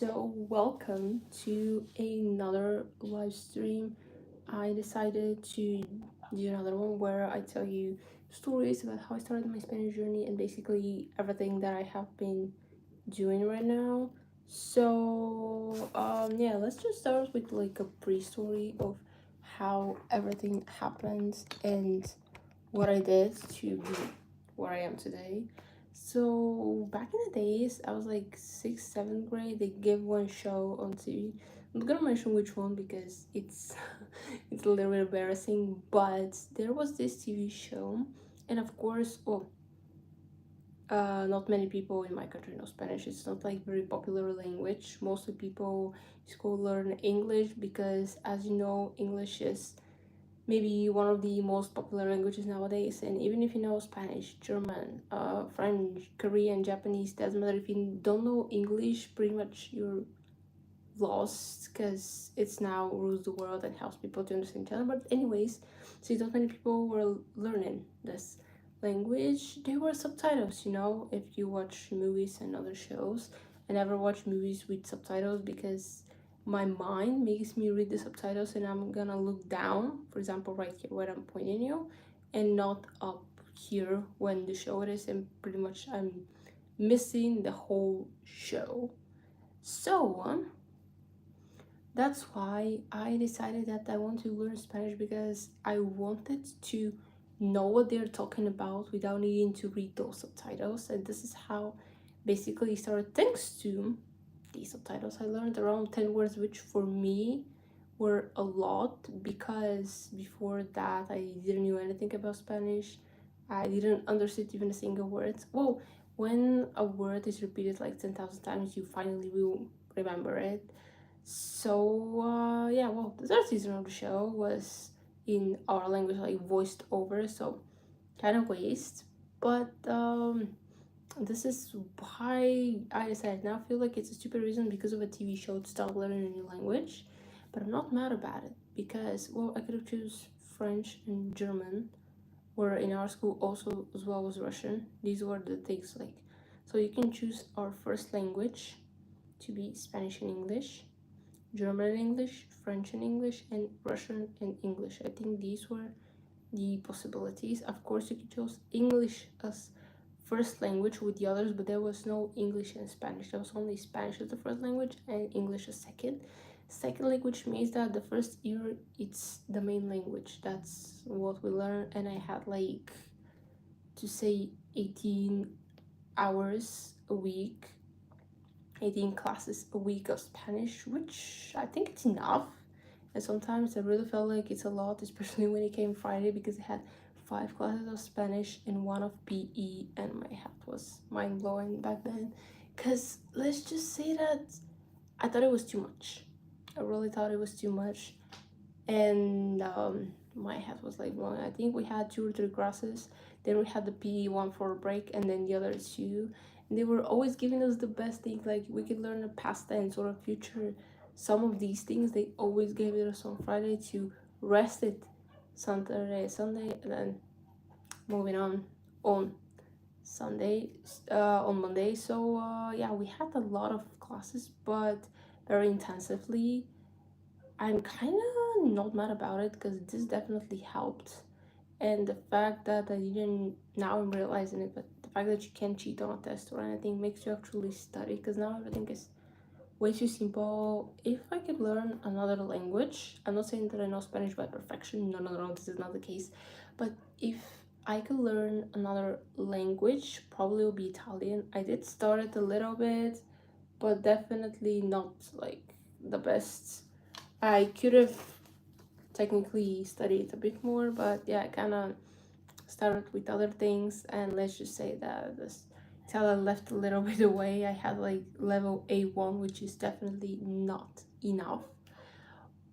So, welcome to another live stream. I decided to do another one where I tell you stories about how I started my Spanish journey and basically everything that I have been doing right now. Yeah, let's just start with like a pre-story of how everything happened and what I did to be where I am today. So back in the days, I was like sixth, seventh grade. They gave one show on TV. I'm not gonna mention which one because it's it's a little bit embarrassing. But there was this TV show, and of course, not many people in my country know Spanish. It's not like very popular language. Mostly people school learn English because, as you know, English is maybe one of the most popular languages nowadays. And even if you know Spanish, German, French, Korean, Japanese, doesn't matter. If you don't know English, pretty much you're lost because it's now rules the world and helps people to understand each other. But anyways, since not many people were learning this language, there were subtitles. If you watch movies and other shows, I never watch movies with subtitles because my mind makes me read the subtitles and I'm gonna look down, for example, right here where I'm pointing you, and not up here when the show is, and pretty much I'm missing the whole show. So, that's why I decided that I want to learn Spanish because I wanted to know what they're talking about without needing to read those subtitles. And this is how basically it started. Thanks to these subtitles, I learned around 10 words, which for me were a lot because before that I didn't know anything about Spanish. I didn't understand even a single word. Well, when a word is repeated like 10,000 times, you finally will remember it. Yeah, well, the third season of the show was in our language, like voiced over, so kind of waste. But this is why I decided. Now I feel like it's a stupid reason because of a TV show to start learning a new language, but I'm not mad about it because, well, I could have choose French and German, where in our school also as well as Russian. These were the things like, so you can choose our first language to be Spanish and English, German and English, French and English, and Russian and English. I think these were the possibilities. Of course, you could choose English as first language with the others, but there was no English and Spanish. There was only Spanish as the first language and English as second. Second language means that the first year it's the main language. That's what we learn, and I had like to say 18 hours a week, 18 classes a week of Spanish, which I think it's enough. And sometimes I really felt like it's a lot, especially when it came Friday, because I had 5 classes of Spanish and one of PE, and my head was mind blowing back then. Because let's just say that I thought it was too much. I really thought it was too much, and my head was like blowing. I think we had 2 or 3 classes. Then we had the PE one for a break, and then the other two. And they were always giving us the best things, like we could learn a past tense or a future. Some of these things they always gave it us on Friday to rest it Saturday, Sunday, and then moving on Sunday, on Monday. Yeah, we had a lot of classes, but very intensively. I'm kind of not mad about it because this definitely helped. And the fact that I didn't, now I'm realizing it, but the fact that you can't cheat on a test or anything makes you actually study, because now everything is way too simple. If I could learn another language, I'm not saying that I know Spanish by perfection, no, this is not the case. But if I could learn another language, probably will be Italian. I did start it a little bit, but definitely not like the best. I could have technically studied a bit more, but yeah, I kind of started with other things, and let's just say that this Italian left a little bit away. I had like level A1, which is definitely not enough.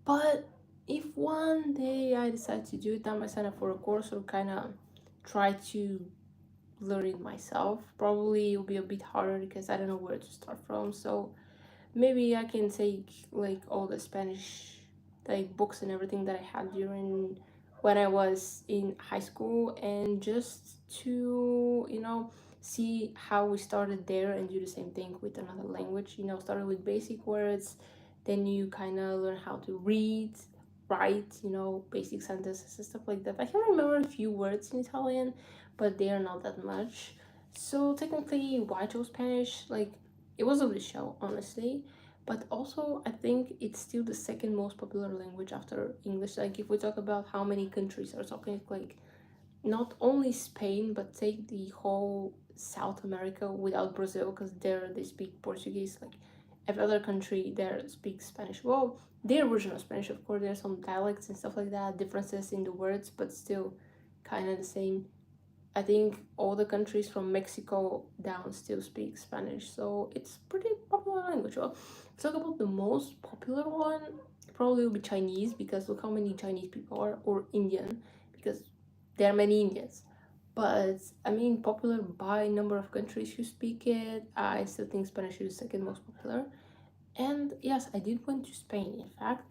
But if one day I decide to do it, I might sign up for a course or kind of try to learn it myself. Probably it will be a bit harder because I don't know where to start from. So maybe I can take like all the Spanish like books and everything that I had during when I was in high school, and just to see how we started there and do the same thing with another language. Started with basic words, then you kind of learn how to read, write, basic sentences and stuff like that. I can remember a few words in Italian, but they are not that much. So technically, why I chose Spanish? Like, it was of the show, honestly. But also, I think it's still the second most popular language after English. Like, if we talk about how many countries are talking, like, not only Spain, but take the whole South America without Brazil, because there they speak Portuguese. Like, every other country there speaks Spanish. Well, their version of Spanish, of course, there's some dialects and stuff like that, differences in the words, but still kind of the same. I think all the countries from Mexico down still speak Spanish, so it's pretty popular language. Well, talk about the most popular one, probably will be Chinese, because look how many Chinese people are, or Indian, because there are many Indians. But I mean, popular by number of countries who speak it. I still think Spanish is the second most popular. And yes, I did went to Spain, in fact.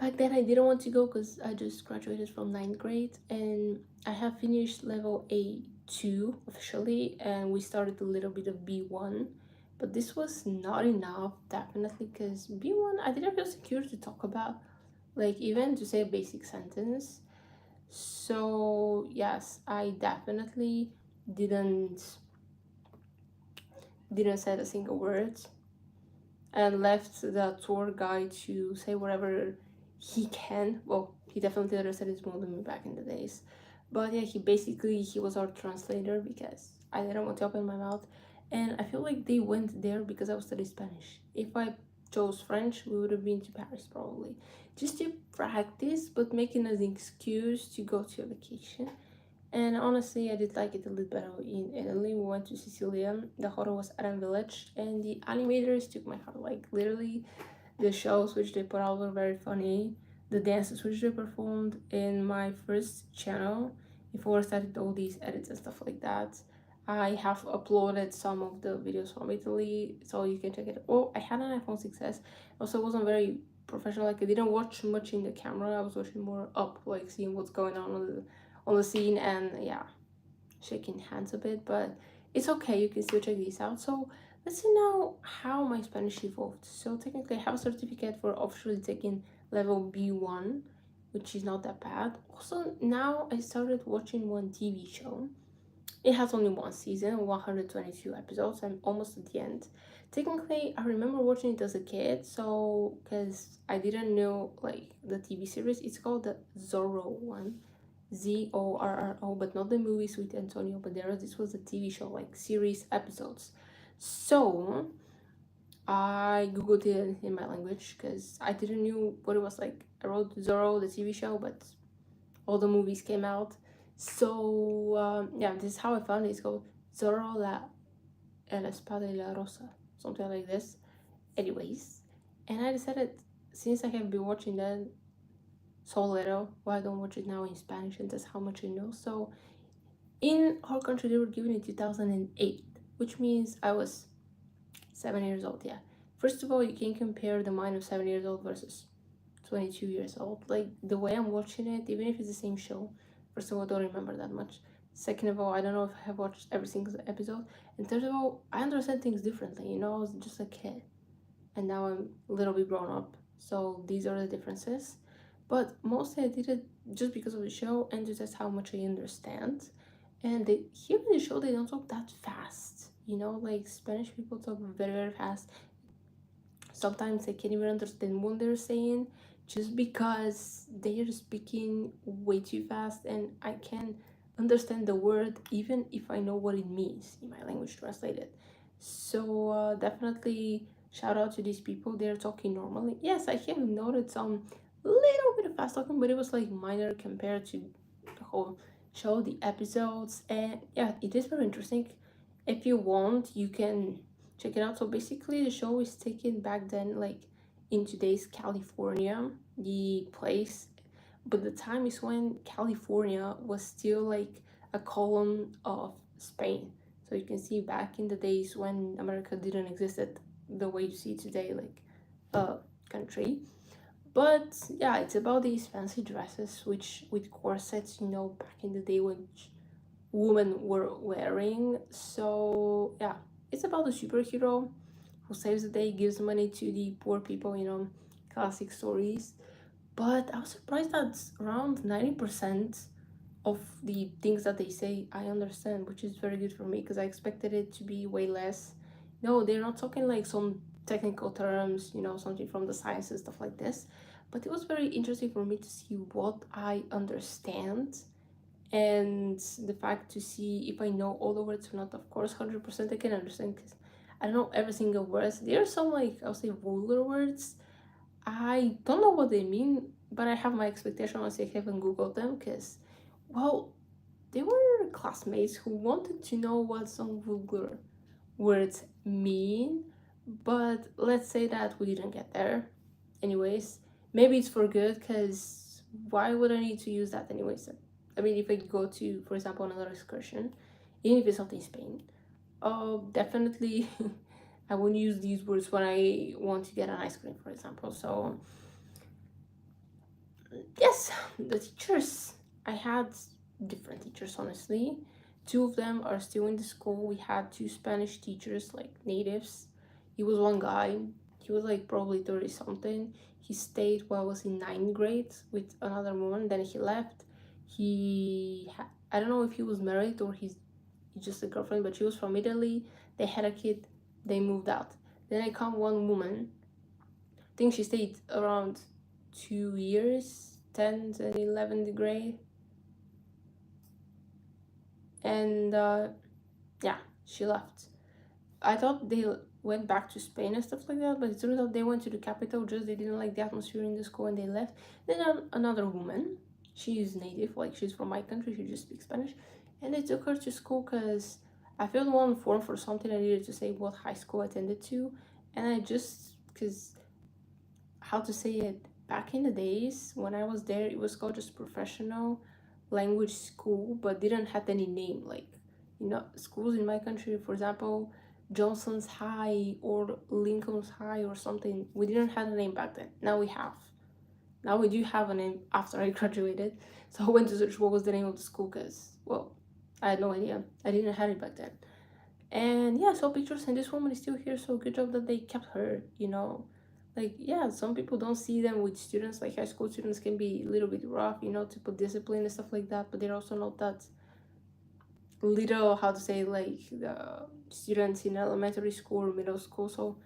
Back then, I didn't want to go because I just graduated from ninth grade and I have finished level A2 officially, and we started a little bit of B1. But this was not enough, definitely, because B1 I didn't feel secure to talk about, like, even to say a basic sentence. So, yes, I definitely didn't didn't say a single word and left the tour guide to say whatever he can. Well, he definitely understood his more than me back in the days. But yeah, he was our translator because I didn't want to open my mouth. And I feel like they went there because I was studying Spanish. If I chose French, we would have been to Paris probably. Just to practice, but making an excuse to go to a vacation. And honestly, I did like it a little better in Italy. We went to Sicilia. The hotel was Aran Village, and the animators took my heart. Like, literally, the shows which they put out were very funny. The dances which they performed in my first channel, before I started all these edits and stuff like that, I have uploaded some of the videos from Italy, so you can check it. Oh, I had an iPhone 6s. Also, wasn't very professional. Like, I didn't watch much in the camera. I was watching more up, like seeing what's going on the scene, and yeah, shaking hands a bit, but it's okay, you can still check these out. So let's see now how my Spanish evolved. So technically I have a certificate for officially taking level B1, which is not that bad. Also, now I started watching one TV show. It has only one season, 122 episodes. I'm almost at the end. Technically, I remember watching it as a kid, so because I didn't know like the TV series. It's called the Zorro one, Zorro, but not the movies with Antonio Banderas. This was a TV show, like series episodes. So I googled it in my language because I didn't know what it was like. I wrote Zorro, the TV show, but all the movies came out. So yeah, this is how I found it. It's called Zorro la Espada y la Rosa, something like this. Anyways, and I decided, since I have been watching that so little, why don't watch it now in Spanish, and that's how much I know. So in our country, they were given in 2008, which means I was 7 years old. Yeah. First of all, you can compare the mind of 7 years old versus 22 years old. Like, the way I'm watching it, even if it's the same show, first of all, I don't remember that much. Second of all, I don't know if I have watched every single episode. And third of all, I understand things differently. I was just a kid, and now I'm a little bit grown up. So these are the differences. But mostly I did it just because of the show and just how much I understand. And here in the show, they don't talk that fast. Like Spanish people talk very, very fast. Sometimes I can't even understand what they're saying just because they're speaking way too fast and I can't understand the word even if I know what it means in my language translated. So definitely shout out to these people. They're talking normally. Yes, I have noted some little bit of fast talking, but it was like minor compared to the whole show, the episodes, and yeah, it is very interesting. If you want, you can check it out. So basically, the show is taken back then, like in today's California, the place, but the time is when California was still like a colony of Spain. So you can see back in the days when America didn't exist the way you see today, like a country. But yeah, it's about these fancy dresses, which with corsets, back in the day, which women were wearing. So yeah, it's about a superhero who saves the day, gives money to the poor people, classic stories. But I was surprised that around 90% of the things that they say I understand, which is very good for me because I expected it to be way less. No, they're not talking like some technical terms, something from the sciences, stuff like this. But it was very interesting for me to see what I understand, and the fact to see if I know all the words or not. Of course, 100% I can understand because I don't know every single word. There are some, like, I'll say vulgar words. I don't know what they mean, but I have my expectation once I haven't Googled them because, well, they were classmates who wanted to know what some vulgar words mean, but let's say that we didn't get there. Anyways, maybe it's for good because why would I need to use that anyways? I mean, if I go to, for example, another excursion, even if it's not in Spain, definitely I won't use these words when I want to get an ice cream, for example. So yes, the teachers, I had different teachers, honestly. Two of them are still in the school. We had two Spanish teachers, like natives. He was one guy, he was like probably 30 something. He stayed while I was in ninth grade with another woman, then he left. I don't know if he was married or he's just a girlfriend, but she was from Italy. They had a kid, they moved out. Then I come one woman, I think she stayed around 2 years, 10th and 11th grade, and yeah, she left. I thought they went back to Spain and stuff like that, but it turns out they went to the capital, just they didn't like the atmosphere in the school and they left. Then another woman, she is native, like she's from my country, she just speaks Spanish, and they took her to school because I filled one form for something I needed to say what high school I attended to, and I just, because how to say it, back in the days when I was there, it was called just professional language school, but didn't have any name. Like, schools in my country, for example, Johnson's High or Lincoln's High or something, we didn't have a name back then. Now we have. Now we do have a name after I graduated. So I went to search what was the name of the school because, well, I had no idea. I didn't have it back then. And yeah, I saw pictures, and this woman is still here, so good job that they kept her. Like, yeah, some people don't see them with students, like high school students can be a little bit rough, to put discipline and stuff like that, but they're also not that little, how to say, like the students in elementary school or middle school. So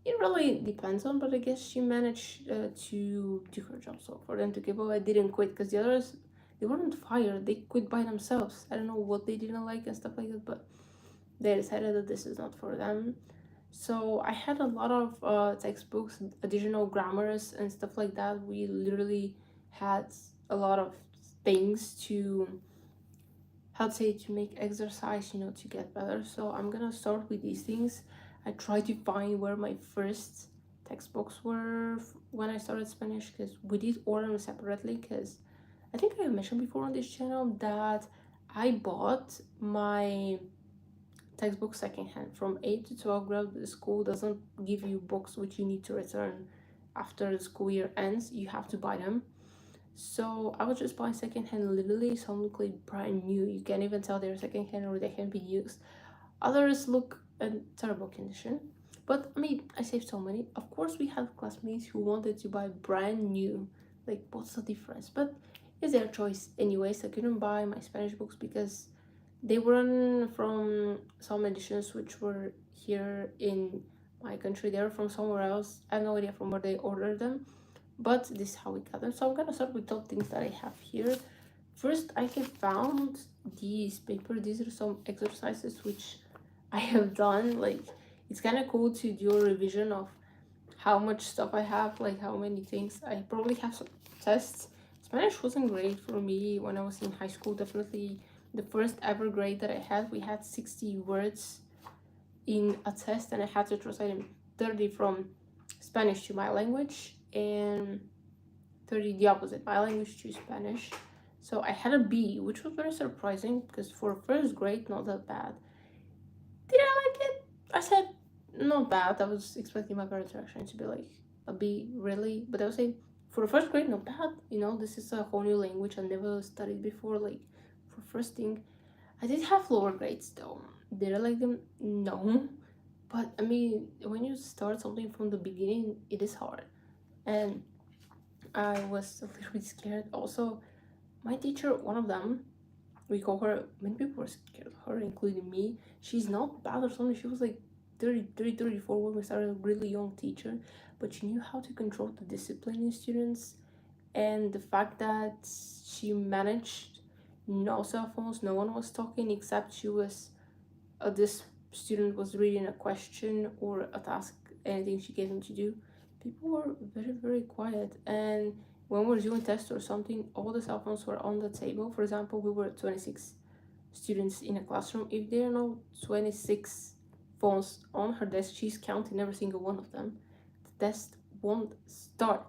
it really depends on, but I guess she managed to do her job. So for them to give up, I didn't quit because the others, they weren't fired, they quit by themselves. I don't know what they didn't like and stuff like that, but they decided that this is not for them. So I had a lot of textbooks, additional grammars and stuff like that. We literally had a lot of things to, how to say, to make exercise, to get better. So I'm gonna start with these things. I try to find where my first textbooks were when I started Spanish, because we did order them separately, because I think I mentioned before on this channel that I bought my textbook secondhand from 8 to 12 grade. The school doesn't give you books which you need to return after the school year ends. You have to buy them. So I was just buying secondhand, literally some look like brand new. You can't even tell they're secondhand or they can be used. Others look in terrible condition, but I mean, I saved so many. Of course we have classmates who wanted to buy brand new. Like, what's the difference? But it's their choice. Anyways, I couldn't buy my Spanish books because they weren't from some editions which were here in my country. They were from somewhere else. I have no idea from where they ordered them, but this is how we got them. So I'm gonna start with top things that I have here. First, I have found these paper. These are some exercises which I have done. Like, it's kind of cool to do a revision of how much stuff I have, like how many things. I probably have some tests. Spanish wasn't great for me when I was in high school. Definitely the first ever grade that I had, we had 60 words in a test, and I had to translate them 30 from Spanish to my language and 30 the opposite, my language to Spanish. So I had a B, which was very surprising because for first grade, not that bad. Did I like it? I said not bad. I was expecting my parents' reaction to be like a B, really, but I would say for first grade, not bad. This is a whole new language I never studied before. Like, for first thing, I did have lower grades though. Did I like them? No. But I mean, when you start something from the beginning, it is hard. And I was a little bit scared. Also, my teacher, one of them, we call her, many people were scared of her, including me. She's not bad or something. She was like 33, 34 when we started, a really young teacher. But she knew how to control the discipline in students. And the fact that she managed no cell phones, no one was talking except this student was reading a question or a task, anything she gave him to do. People were very, very quiet. And when we were doing tests or something, all the cell phones were on the table. For example, we were 26 students in a classroom. If there are no 26 phones on her desk, she's counting every single one of them. The test won't start.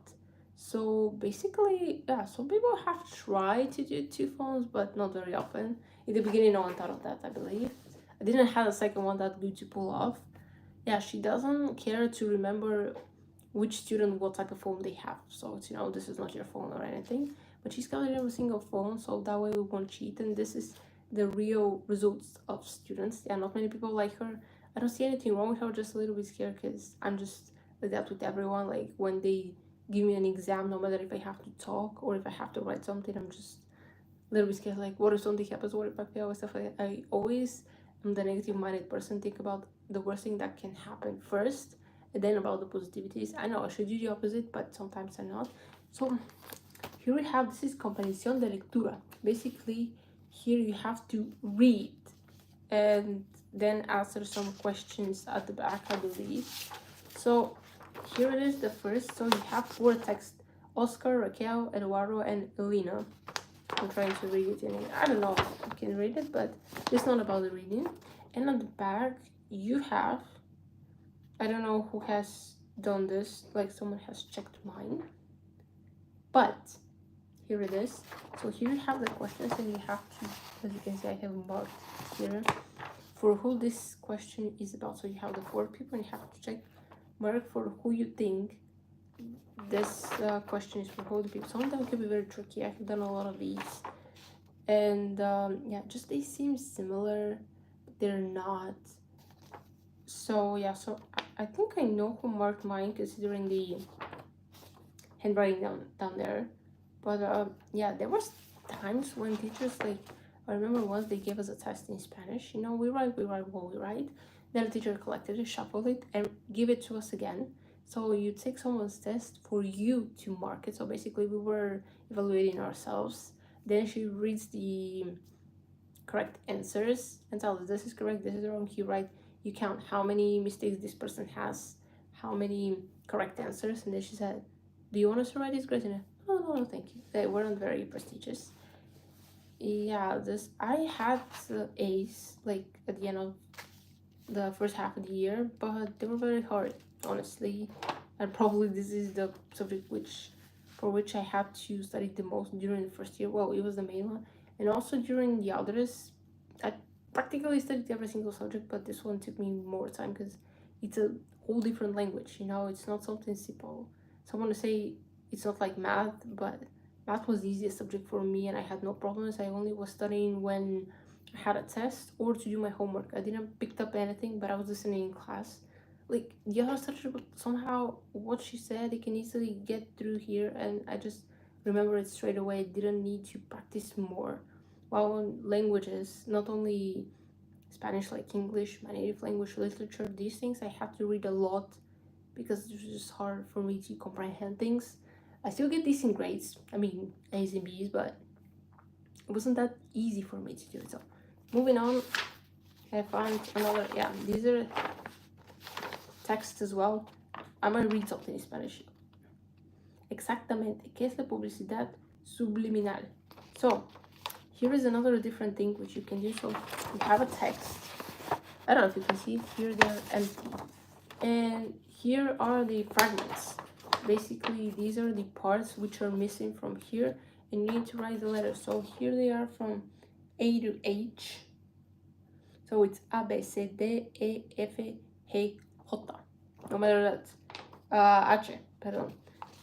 So basically, yeah, some people have tried to do two phones, but not very often. In the beginning, no one thought of that, I believe. I didn't have a second one that good to pull off. Yeah, she doesn't care to remember which student what type of phone they have. So it's, this is not your phone or anything. But she's counting every single phone, so that way we won't cheat. And this is the real results of students. Yeah, not many people like her. I don't see anything wrong with her, just a little bit scared because I'm just like that with everyone. Like when they give me an exam, no matter if I have to talk or if I have to write something, I'm just a little bit scared. Like, what if something happens? What if I fail? Stuff like that. I always am the negative minded person. Think about the worst thing that can happen first, and then about the positivities. I know I should do the opposite, but sometimes I'm not. So here we have, this is comprensión de lectura. Basically, here you have to read and then answer some questions at the back, I believe. So here it is, the first. So you have four texts: Oscar, Raquel, Eduardo, and Elena. I'm trying to read it, and I don't know if you can read it, but it's not about the reading. And on the back you have, I don't know who has done this, like someone has checked mine, but here it is. So here you have the questions, and you have to, as you can see, I have marked here for who this question is about. So you have the four people, and you have to check mark for who you think this question is for. Who the people. Some of them could be very tricky. I've done a lot of these, and yeah, just they seem similar, but they're not. So yeah, so I think I know who marked mine considering the handwriting down there. But yeah, there was times when teachers, like, I remember once they gave us a test in Spanish. We write what we write. Then the teacher collected it, shuffled it, and give it to us again. So you take someone's test for you to mark it. So basically we were evaluating ourselves. Then she reads the correct answers and tells us this is correct, this is wrong. You count how many mistakes this person has, how many correct answers, and then she said, do you want us to write this grade? And no, thank you. They weren't very prestigious. Yeah, I had A's like at the end of the first half of the year, but they were very hard, honestly. And probably this is the subject for which I had to study the most during the first year. Well, it was the main one. And also during the others, I practically studied every single subject, but this one took me more time because it's a whole different language. It's not something simple. So I want to say it's not like math, but math was the easiest subject for me, and I had no problems. I only was studying when I had a test or to do my homework. I didn't pick up anything, but I was listening in class. Like the other subject, somehow what she said, I can easily get through here, and I just remember it straight away. I didn't need to practice more. While on languages, not only Spanish, like English, my native language, literature, these things I had to read a lot because it was just hard for me to comprehend things. I still get decent grades, I mean A's and B's, but it wasn't that easy for me to do it. So moving on, I found another, yeah, these are texts as well. I'm gonna read something in Spanish. Exactamente, ¿qué es la publicidad subliminal? So here is another different thing which you can do. So you have a text. I don't know if you can see it. Here they're empty, and here are the fragments. Basically, these are the parts which are missing from here, and you need to write the letters. So here they are from A to H. So it's A, B, C, D, E, F, G, J. No matter that, H, pardon.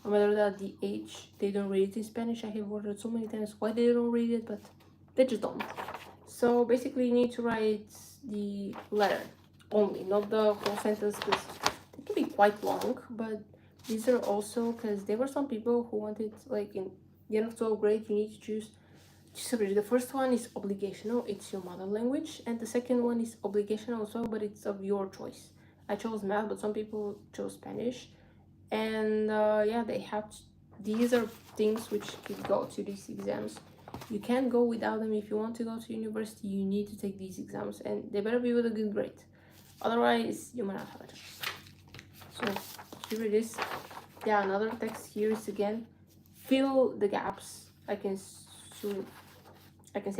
No matter that, the H, they don't read it in Spanish. I have wondered so many times why they don't read it, but they just don't. So basically, you need to write the letter only, not the whole sentence, because it can be quite long. But these are also because there were some people who wanted, like in the end of 12th grade, you need to choose. Sorry, the first one is obligational, it's your mother language, and the second one is obligational as well, but it's of your choice. I chose math, but some people chose Spanish, and yeah, they have to, these are things which could go to these exams. You can't go without them. If you want to go to university, you need to take these exams, and they better be with a good grade, otherwise you might not have a chance. So here it is. Yeah, another text here is again fill the gaps. I can say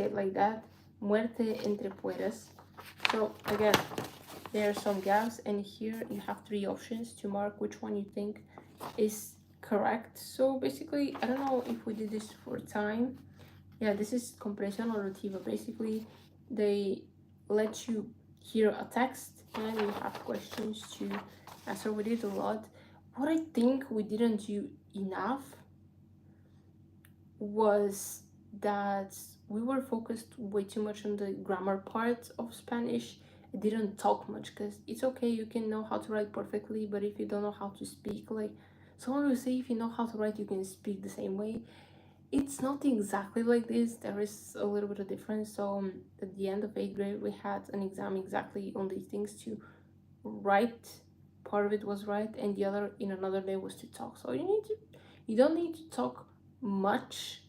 it like that. Muerte entre pueras. So again, there are some gaps, and here you have 3 options to mark which one you think is correct. So basically, I don't know if we did this for time. Yeah, this is comprensión auditiva. Basically, they let you hear a text and you have questions to answer. We did a lot. What I think we didn't do enough was that we were focused way too much on the grammar part of Spanish. I didn't talk much, because it's okay, you can know how to write perfectly, but if you don't know how to speak, like someone will say, if you know how to write, you can speak the same way. It's not exactly like this. There is a little bit of difference. So at the end of 8th grade, we had an exam exactly on these things to write. Part of it was right, and the other in another day was to talk. So you don't need to talk much,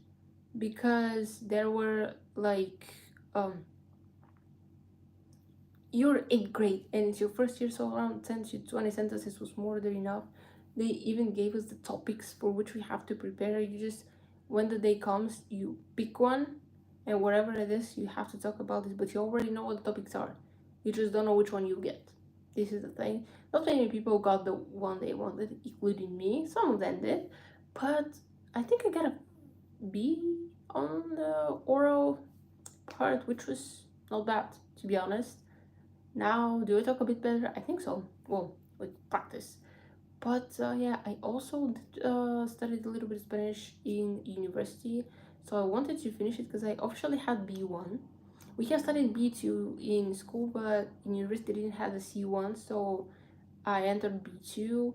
because there were like you're 8th grade and it's your first year, so around 10 to 20 sentences was more than enough. They even gave us the topics for which we have to prepare. You just, when the day comes, you pick one, and whatever it is, you have to talk about this, but you already know what the topics are. You just don't know which one you get. This is the thing. Not many people got the one they wanted, including me. Some of them did, but I think I got a B on the oral part, which was not bad, to be honest. Now, do I talk a bit better? I think so. Well, with practice. But yeah, I also studied a little bit of Spanish in university, so I wanted to finish it because I officially had B1. We have studied B2 in school, but in university they didn't have the C1, so I entered B2.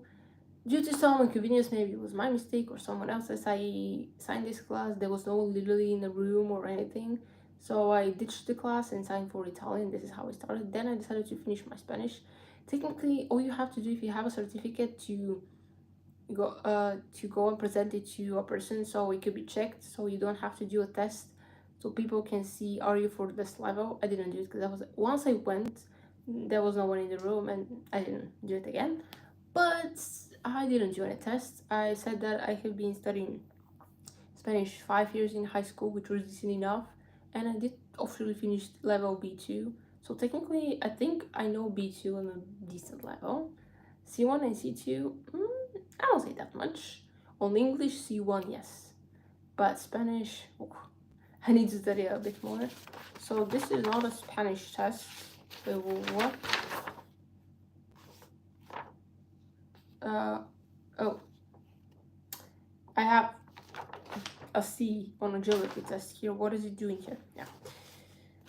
Due to some inconvenience, maybe it was my mistake or someone else's, I signed this class. There was no literally in the room or anything. So I ditched the class and signed for Italian. This is how I started. Then I decided to finish my Spanish. Technically, all you have to do if you have a certificate to go and present it to a person, so it could be checked, so you don't have to do a test, so people can see, are you for this level? I didn't do it because I was, once I went, there was no one in the room, and I didn't do it again. But I didn't do any tests. I said that I have been studying Spanish 5 years in high school, which was decent enough, and I did officially finish level B2. So technically, I think I know B2 on a decent level. C1 and C2, I don't say that much. On English, C1, yes. But Spanish, I need to study a bit more. So this is not a Spanish test. Wait, what? Oh, I have a C on agility test here. What is it doing here? Yeah,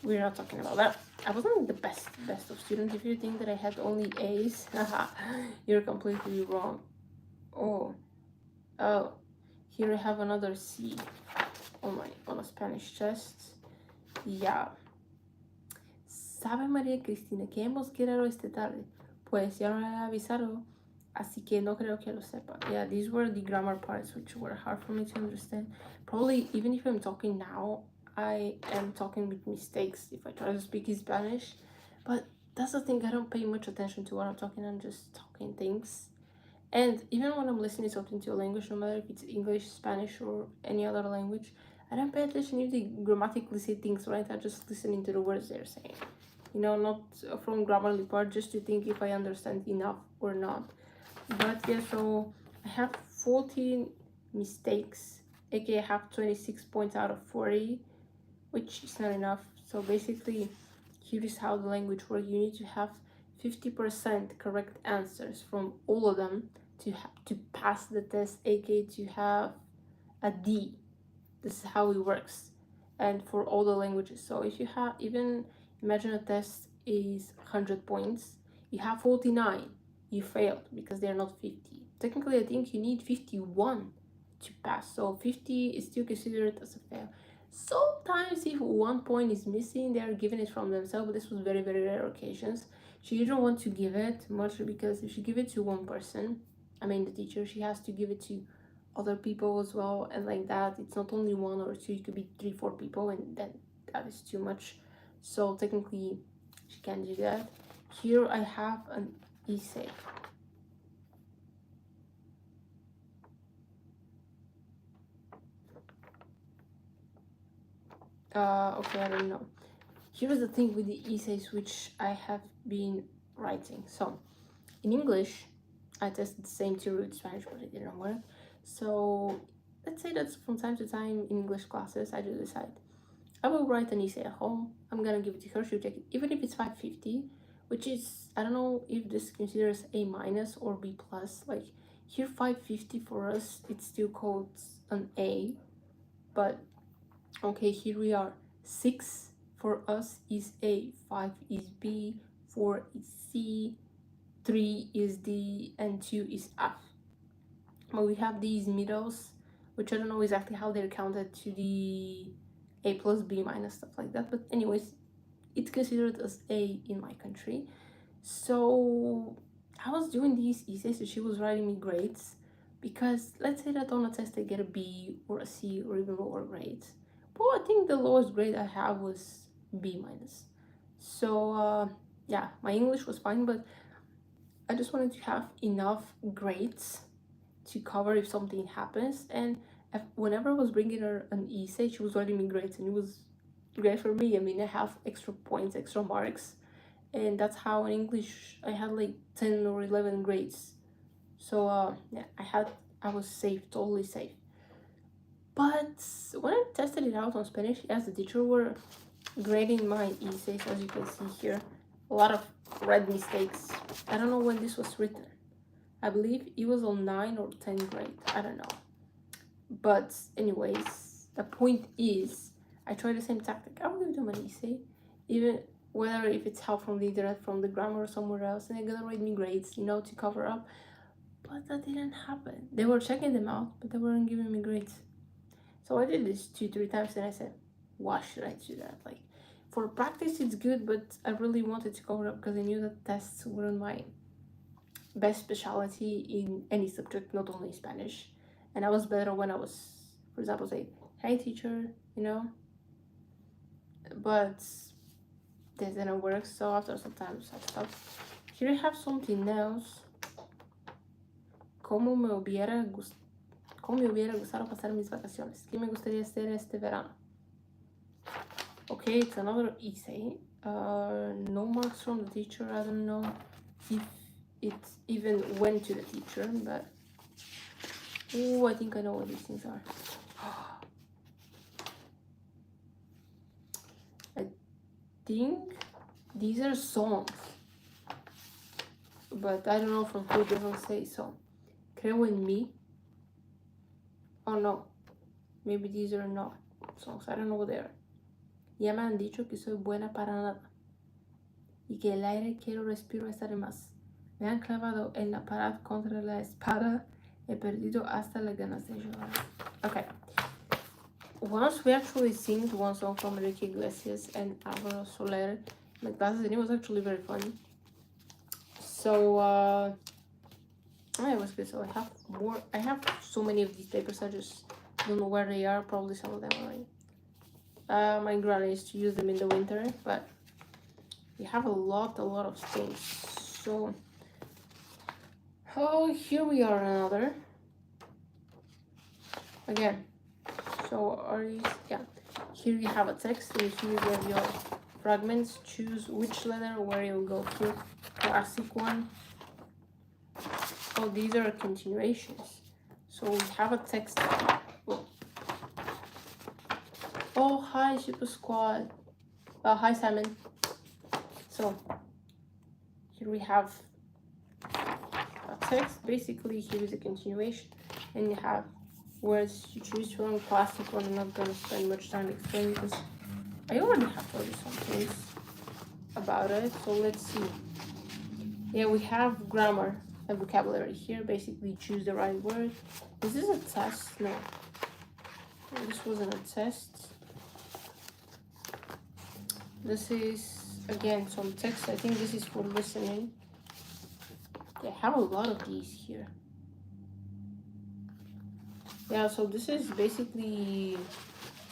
we're not talking about that. I wasn't the best of students. If you think that I had only A's, you're completely wrong. Oh, here I have another C on a Spanish test. Yeah. ¿Sabe María Cristina que hemos quedado esta tarde? Pues ya no le avisaron, así que no creo que lo sepa. Yeah, these were the grammar parts which were hard for me to understand. Probably even if I'm talking now, I am talking with mistakes if I try to speak in Spanish. But that's the thing, I don't pay much attention to what I'm talking, I'm just talking things. And even when I'm listening to something to a language, no matter if it's English, Spanish, or any other language, I don't pay attention if they grammatically say things right. I'm just listening to the words they're saying. You know, not from Grammarly part, just to think if I understand enough or not. But yeah, so I have 14 mistakes, aka I have 26 points out of 40, which is not enough. So basically, here is how the language works. You need to have 50% correct answers from all of them to pass the test, aka to have a D. This is how it works. and for all the languages. So if you have, even imagine a test is 100 points, you have 49, you failed because they're not 50. Technically, I think you need 51 to pass, so 50 is still considered as a fail. Sometimes if 1 point is missing, they are giving it from themselves, but this was very, very rare occasions. She didn't want to give it much because if she give it to one person, I mean the teacher, she has to give it to other people as well, and like that it's not only one or two, it could be 3-4 people, and then that is too much. So technically she can't do that. Here I have an essay. Okay, I don't know. Here's the thing with the essays which I have been writing. So in English I tested the same two routes, Spanish, but it didn't work. So let's say that from time to time in English classes I do decide I will write an essay at home. I'm gonna give it to her, she'll take it, even if it's 550, which is, I don't know if this considers A minus or B plus. Like here 550 for us, it's still called an A, but okay, here we are. 6 for us is A, 5 is B, 4 is C, 3 is D, and 2 is F. But we have these middles, which I don't know exactly how they're counted to the A plus B minus stuff like that, but anyways, it's considered as A in my country. So I was doing these essays, so she was writing me grades, because let's say that on a test I get a B or a C or even lower grades. But I think the lowest grade I have was B minus. So yeah, my English was fine, but I just wanted to have enough grades to cover if something happens. And whenever I was bringing her an essay, she was writing me grades, and it was great for me. I mean, I have extra points, extra marks, and that's how in English I had like 10 or 11 grades. So yeah, I was safe, totally safe. But when I tested it out on Spanish, as the teacher were grading my essays, as you can see here, a lot of red mistakes. I don't know when this was written. I believe it was on 9 or 10 grade, I don't know. But anyways, the point is, I tried the same tactic. I will give them an essay, even whether if it's help from the internet, from the grammar or somewhere else, and they're gonna rate me grades, you know, to cover up. But that didn't happen. They were checking them out, but they weren't giving me grades. So I did this 2-3 times, and I said, why should I do that? Like, for practice it's good, but I really wanted to cover up because I knew that tests weren't my best specialty in any subject, not only Spanish. And I was better when I was, for example, say, hey teacher, you know. But this didn't work, so after some time I stopped. Here I have something else. Como me hubiera gustado pasar mis vacaciones. ¿Qué me gustaría hacer este verano? Okay, it's another essay. No marks from the teacher. I don't know if it even went to the teacher, but oh, I think I know what these things are. I think these are songs, but I don't know from who. Doesn't say so. Creo en mí. Oh no, maybe these are not songs. I don't know what they are. Ya me han dicho que soy buena para nada y que el aire quiero respiro estaré más. Me han clavado en la pared contra la espada. He perdido hasta las ganas de llorar. Okay. Once we actually sing one song from Enrique Iglesias and Álvaro Soler in the classes, and it was actually very fun. So it was good. So I have more. I have so many of these papers. I just don't know where they are. Probably some of them already. My granny used to use them in the winter, but we have a lot of things. So here we are, another again. So are these, yeah, here you have a text, and here you have your fragments. Choose which letter where you'll go to. Classic one. Oh, these are continuations. So we have a text. Oh, hi Super Squad. Hi Simon. So here we have a text. Basically here is a continuation, and you have words to choose from. Classic one, I'm not gonna spend much time explaining because I already have told you some things about it. So let's see. Yeah, we have grammar and vocabulary here. Basically, choose the right word. Is this a test? No, this wasn't a test. This is again some text. I think this is for listening. They have a lot of these here. Yeah, so this is basically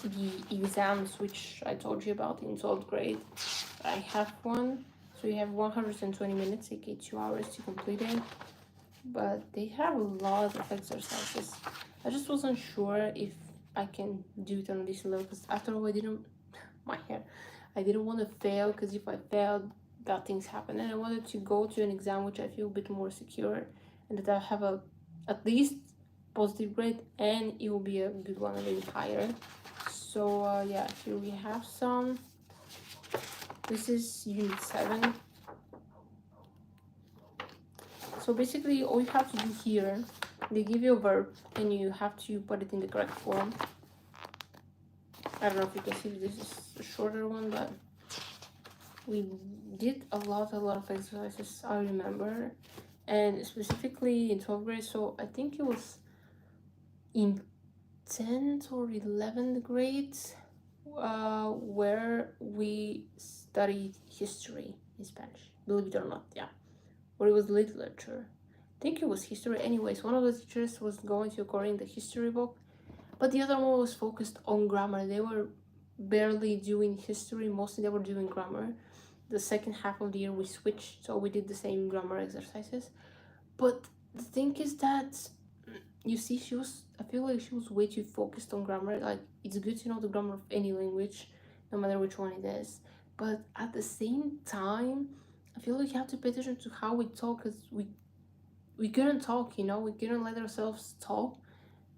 the exams which I told you about in 12th grade. I have one. So you have 120 minutes, aka 2 hours to complete it. But they have a lot of exercises. I just wasn't sure if I can do it on this level because after all, I didn't want to fail because if I failed, bad things happen. And I wanted to go to an exam which I feel a bit more secure and that I have at least positive grade and it will be a good one, a little higher. So yeah, here we have some. This is unit 7. So basically all you have to do here, they give you a verb and you have to put it in the correct form. I don't know if you can see this is a shorter one, but we did a lot of exercises, I remember, and specifically in 12th grade. So I think it was in 10th or 11th grade where we studied history in Spanish, believe it or not. Yeah, or it was literature. I think it was history. Anyways, one of the teachers was going to according the history book, but the other one was focused on grammar. They were barely doing history, mostly they were doing grammar. The second half of the year we switched, so we did the same grammar exercises. But the thing is that, you see, I feel like she was way too focused on grammar. Like, it's good to know the grammar of any language, no matter which one it is. But at the same time, I feel like you have to pay attention to how we talk, because we couldn't talk, we couldn't let ourselves talk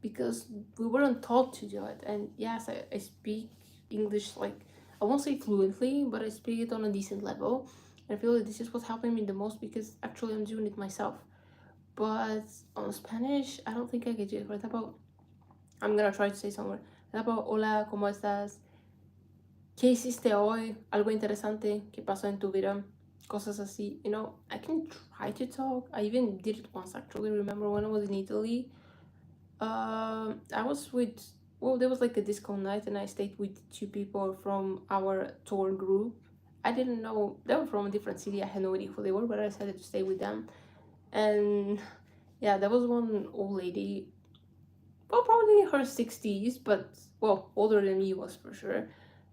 because we weren't taught to do it. And yes, I speak English, like, I won't say fluently, but I speak it on a decent level. And I feel like this is what's helping me the most because actually I'm doing it myself. But on Spanish, I don't think I could do it. For example, I'm gonna try to say somewhere. For example, hola, ¿cómo estás? ¿Qué hiciste hoy? Algo interesante que pasó en tu vida? Cosas así. I can try to talk. I even did it once, actually. Remember when I was in Italy? I was there was like a disco night and I stayed with 2 people from our tour group. I didn't know, they were from a different city. I had no idea who they were, but I decided to stay with them. And yeah, there was one old lady, well, probably in her 60s, but well, older than me was for sure.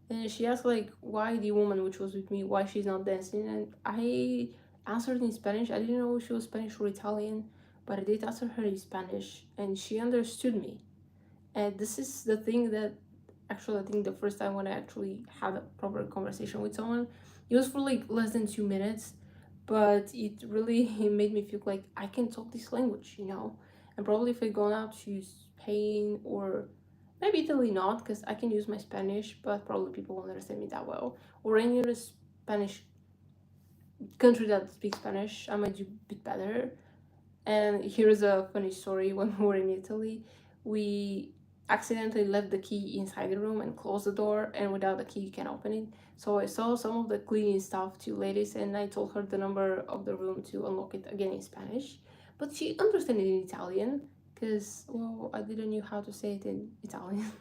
And she asked like why the woman which was with me, why she's not dancing, and I answered in Spanish. I didn't know if she was Spanish or Italian, but I did answer her in Spanish and she understood me. And this is the thing that actually, I think the first time when I actually had a proper conversation with someone, it was for like less than 2 minutes, but it really made me feel like I can talk this language. And probably if I go out to Spain or maybe Italy, not because I can use my Spanish, but probably people won't understand me that well, or any other Spanish country that speaks Spanish, I might do a bit better. And here's a funny story. When we were in Italy, we accidentally left the key inside the room and closed the door, and without the key you can open it. So I saw some of the cleaning stuff to ladies and I told her the number of the room to unlock it again in Spanish, but she understood it in Italian because, well, I didn't know how to say it in Italian.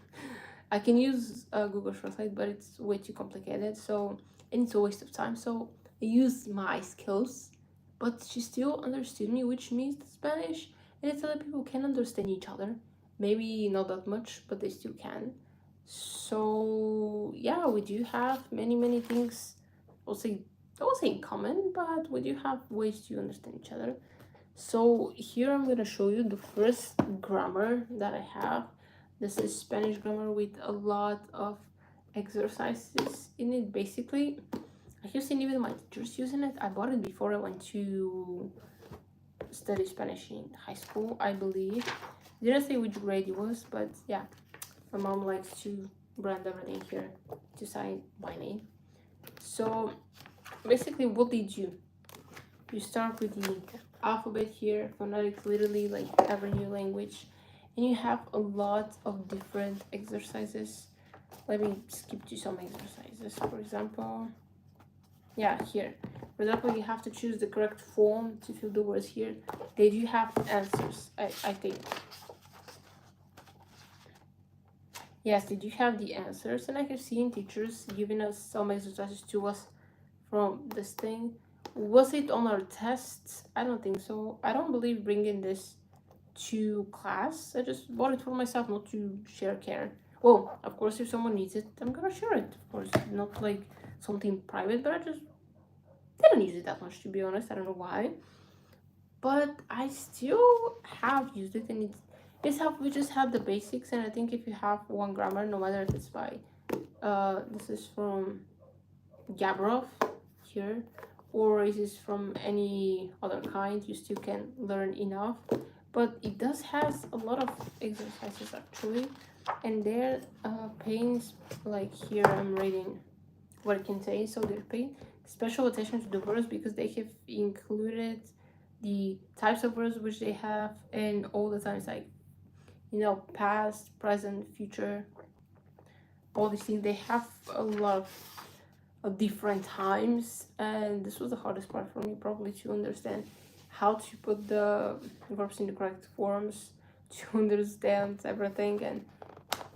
I can use Google Translate, but it's way too complicated, and it's a waste of time. So I used my skills, but she still understood me, which means that Spanish and Italian people can understand each other. Maybe not that much, but they still can. So yeah, we do have many things. I will say in common, but we do have ways to understand each other. So here I'm gonna show you the first grammar that I have. This is Spanish grammar with a lot of exercises in it. Basically, I have seen even my teachers using it. I bought it before I went to study Spanish in high school, I believe. Didn't say which grade it was, but yeah, my mom likes to brand everything here to sign my name. So basically, what they do, you start with the alphabet here, phonetics, literally like every new language, and you have a lot of different exercises. Let me skip to some exercises. For example, yeah, here. For example, you have to choose the correct form to fill the words here. They do have answers, I think. Yes, they do have the answers, and I have seen teachers giving us some exercises to us from this thing. Was it on our tests? I don't think so. I don't believe bringing this to class. I just bought it for myself, not to share care. Well, of course, if someone needs it, I'm gonna share it. Of course, not like something private, but I just didn't use it that much, to be honest. I don't know why, but I still have used it, and it's how we just have the basics. And I think if you have one grammar, no matter if it's by this is from Gabrov here, or is this from any other kind, you still can learn enough. But it does has a lot of exercises actually, and they're pains, like here I'm reading what it can say. So they're paying special attention to the verbs because they have included the types of verbs which they have, and all the times, like, past, present, future, all these things. They have a lot of different times, and this was the hardest part for me, probably, to understand how to put the verbs in the correct forms, to understand everything. And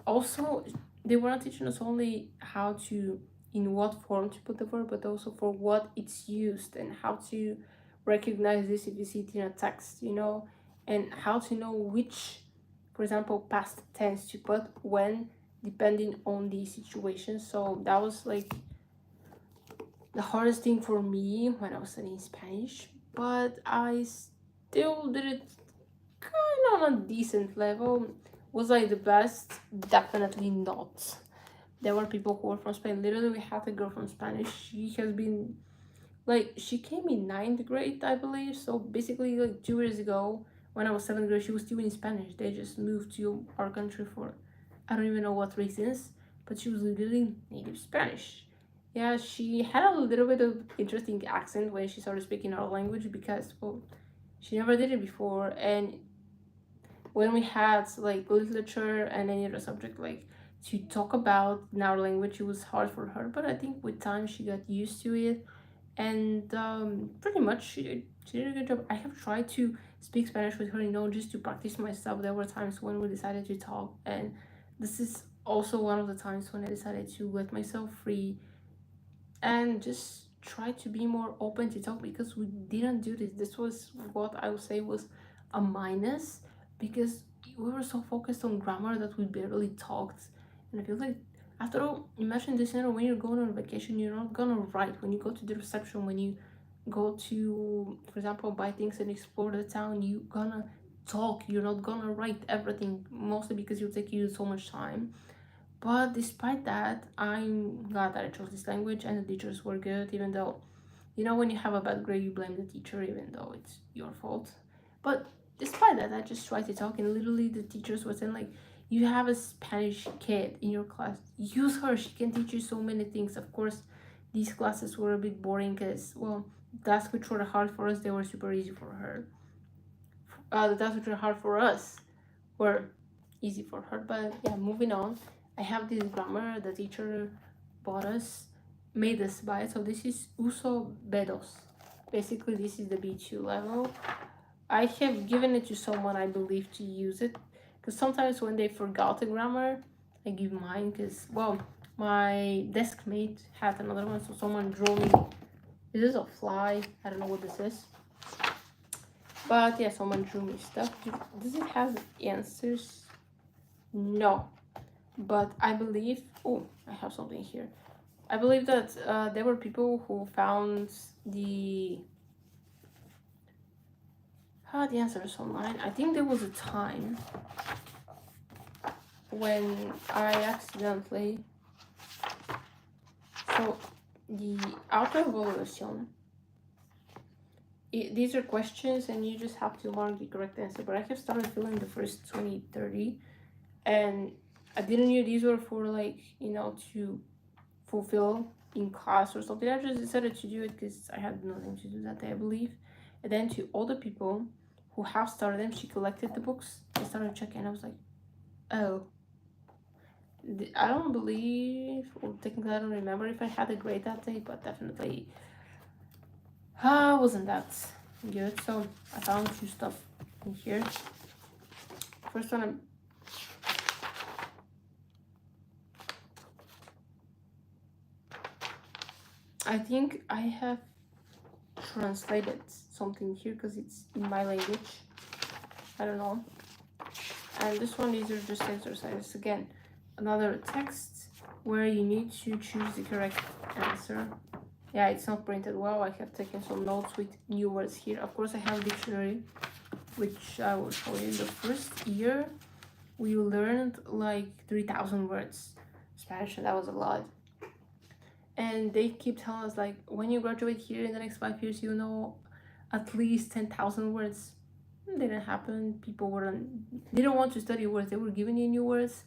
also, they were not teaching us only how to, in what form to put the verb, but also for what it's used, and how to recognize this if you see it in a text, and how to know which, for example, past tense to put when, depending on the situation. So that was like the hardest thing for me when I was studying Spanish, but I still did it kind of on a decent level. Was I the best? Definitely not. There were people who were from Spain. Literally, we had a girl from Spanish. She has been, like, she came in ninth grade, I believe. So basically, like 2 years ago, when I was seventh grade, she was still in Spanish. They just moved to our country for, I don't even know what reasons, but she was literally native Spanish. Yeah, she had a little bit of interesting accent when she started speaking our language because, well, she never did it before. And when we had like literature and any other subject, like, to talk about in our language, it was hard for her. But I think with time she got used to it, and pretty much she did a good job. I have tried to speak Spanish with her, just to practice myself. There were times when we decided to talk, and this is also one of the times when I decided to let myself free and just try to be more open to talk, because we didn't do this. This was what I would say was a minus, because we were so focused on grammar that we barely talked. And I feel like, after all, imagine this, when you're going on vacation, you're not gonna write. When you go to the reception, when you go to, for example, buy things and explore the town, you gonna talk. You're not gonna write everything, mostly because it'll take you so much time. But despite that, I'm glad that I chose this language, and the teachers were good, even though, when you have a bad grade, you blame the teacher, even though it's your fault. But despite that, I just tried to talk, and literally the teachers were saying, like, you have a Spanish kid in your class, use her, she can teach you so many things. Of course, these classes were a bit boring because, well, the tasks which were hard for us, they were super easy for her. The tasks which were hard for us were easy for her. But yeah, moving on. I have this grammar the teacher bought us, made us buy it. So this is Uso Bedos. Basically, this is the B2 level. I have given it to someone, I believe, to use it, because sometimes when they forgot the grammar, I give mine, because, well, my desk mate had another one, so someone drew me. This is a fly. I don't know what this is. But yeah, someone drew me stuff. Does it have answers? No. But I believe, oh, I have something here. I believe that there were people who found the answers online. I think there was a time when I accidentally, so the autoevaluation, these are questions and you just have to mark the correct answer, but I have started filling the first 20, 30, and I didn't know these were for, like, to fulfill in class or something. I just decided to do it because I had nothing to do that day, I believe. And then to all the people who have started them, she collected the books. I started checking. I was like, oh, I don't believe, or technically I don't remember if I had a grade that day, but definitely wasn't that good. So I found two stuff in here. First one, I think I have translated something here because it's in my language. I don't know. And this one, these are just exercises. Again, another text where you need to choose the correct answer. Yeah, it's not printed well. I have taken some notes with new words here. Of course, I have a dictionary, which I will show you. In the first year, we learned like 3,000 words Spanish, and that was a lot. And they keep telling us, like, when you graduate here in the next 5 years, you know at least 10,000 words. It didn't happen. People didn't want to study words. They were giving you new words,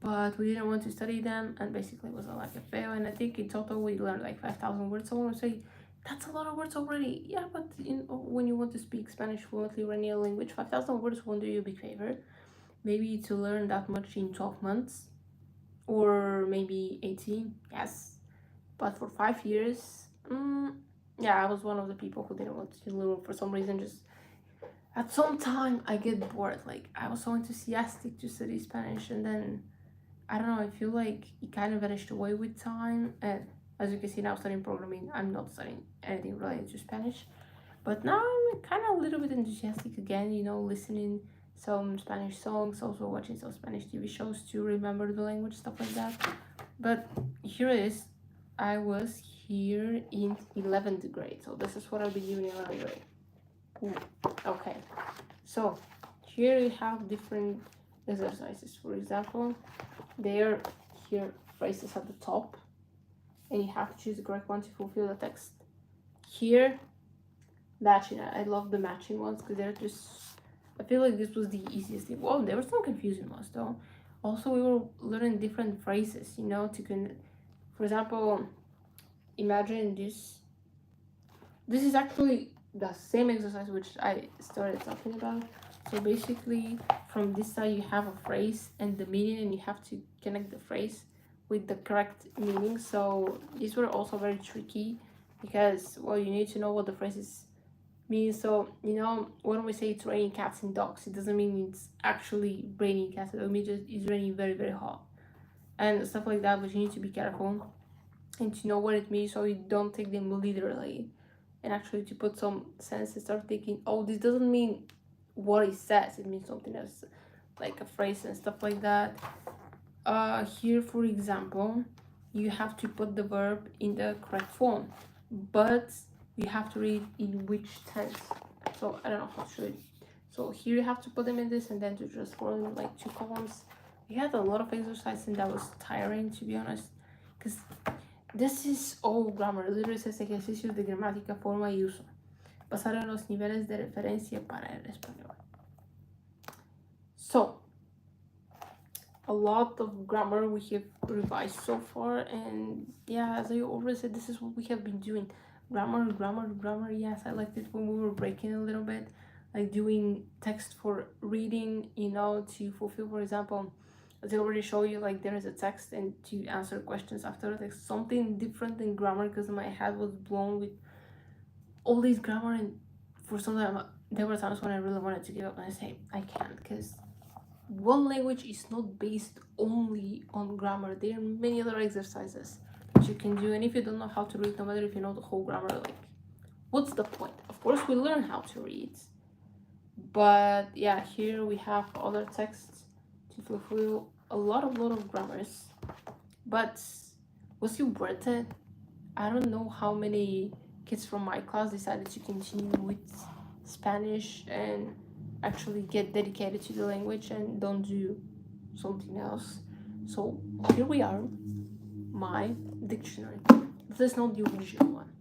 but we didn't want to study them, and basically it was like a fail. And I think in total we learned like 5,000 words. Someone would say, that's a lot of words already. Yeah, but when you want to speak Spanish fluently or any language, 5,000 words won't do you a big favor. Maybe to learn that much in 12 months, or maybe 18, yes. But for 5 years, yeah, I was one of the people who didn't want to learn for some reason. Just at some time I get bored. Like, I was so enthusiastic to study Spanish, and then I don't know, I feel like it kind of vanished away with time. And as you can see now, studying programming, I'm not studying anything related to Spanish, but now I'm kind of a little bit enthusiastic again, listening some Spanish songs, also watching some Spanish TV shows to remember the language, stuff like that. But here it is. I was here in 11th grade, so this is what I'll be doing in 11th grade. Okay, so here you have different exercises. For example, there here phrases at the top, and you have to choose the correct one to fulfill the text. Here, matching. I love the matching ones because they're just, I feel like this was the easiest thing. Well, there were some confusing ones though. Also, we were learning different phrases, for example, imagine this. This is actually the same exercise which I started talking about. So basically, from this side you have a phrase and the meaning, and you have to connect the phrase with the correct meaning. So these were also very tricky because, well, you need to know what the phrases mean. So, when we say it's raining cats and dogs, it doesn't mean it's actually raining cats. It means it's raining very, very hot and stuff like that. But you need to be careful and to know what it means, so you don't take them literally, and actually to put some sense and start thinking, oh, this doesn't mean what it says, it means something else, like a phrase and stuff like that. Here, for example, you have to put the verb in the correct form, but you have to read in which tense. So I don't know how to read. So here you have to put them in this, and then to just form like 2 columns. We had a lot of exercise, and that was tiring, to be honest, because this is all grammar. Literally says ejercicios de gramática, forma y uso. Pasar a los niveles de referencia para el español. So, a lot of grammar we have revised so far, and yeah, as I already said, this is what we have been doing. Grammar. Yes, I liked it when we were breaking a little bit, like doing text for reading, to fulfill, for example, as I already showed you, like there is a text, and to answer questions after the text, something different than grammar, because my head was blown with all these grammar, and for some time there were times when I really wanted to give up and I say I can't, because one language is not based only on grammar. There are many other exercises that you can do, and if you don't know how to read, no matter if you know the whole grammar, like, what's the point? Of course we learn how to read, but yeah, here we have other texts to fulfill a lot of grammars. But was it worth it? I don't know how many kids from my class decided to continue with Spanish and actually get dedicated to the language and don't do something else. So here we are, my dictionary. This is not the original one.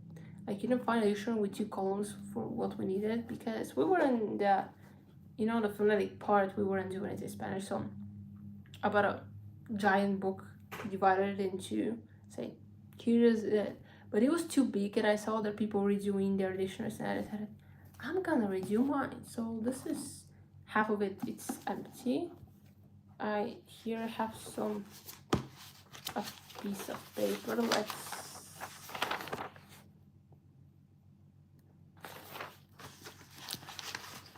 I couldn't find a dictionary with 2 columns for what we needed, because we were in the the phonetic part, we weren't doing it in Spanish. So I bought a giant book, divided it into, say, here is it. But it was too big, and I saw other people redoing their dictionaries, and I decided, I'm gonna read you mine. So this is half of it, it's empty. I here have some a piece of paper. Let's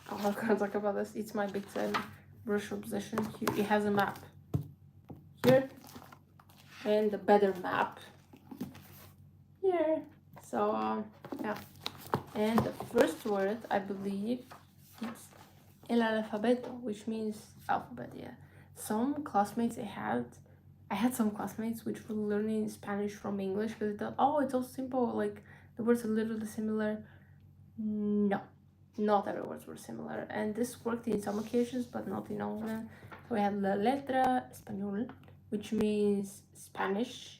I'm not gonna talk about this. It's my big time brush obsession. Here it has a map here and a better map here. So yeah, and the first word I believe is el alfabeto, which means alphabet. Yeah, some classmates I had some classmates which were learning Spanish from English because they thought, oh, it's all simple, like the words are literally similar. No, not every words were similar, and this worked in some occasions, but not in all of them. So we had la letra español, which means Spanish,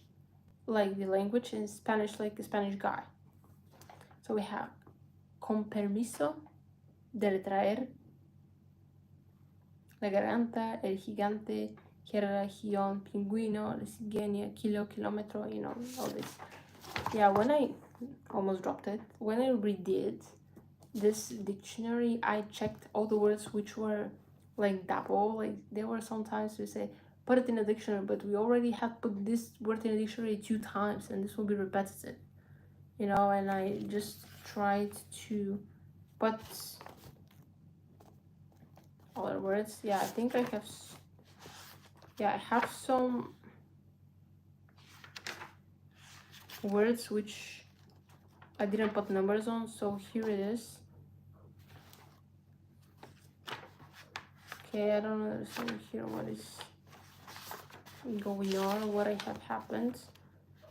like the language, and Spanish, like a Spanish guy. So we have con permiso de traer, la garganta, el gigante, región, pingüino, la cigüeña, kilo, kilómetro, you know, all this. Yeah, when I almost dropped it, when I redid this dictionary, I checked all the words which were like double, like there were sometimes we say put it in a dictionary, but we already had put this word in a dictionary 2 times and this will be repetitive, you know, and I just tried to put other words. Yeah, I think I have some words which I didn't put numbers on, so here it is. Okay, I don't understand here what is going on, what I have happened.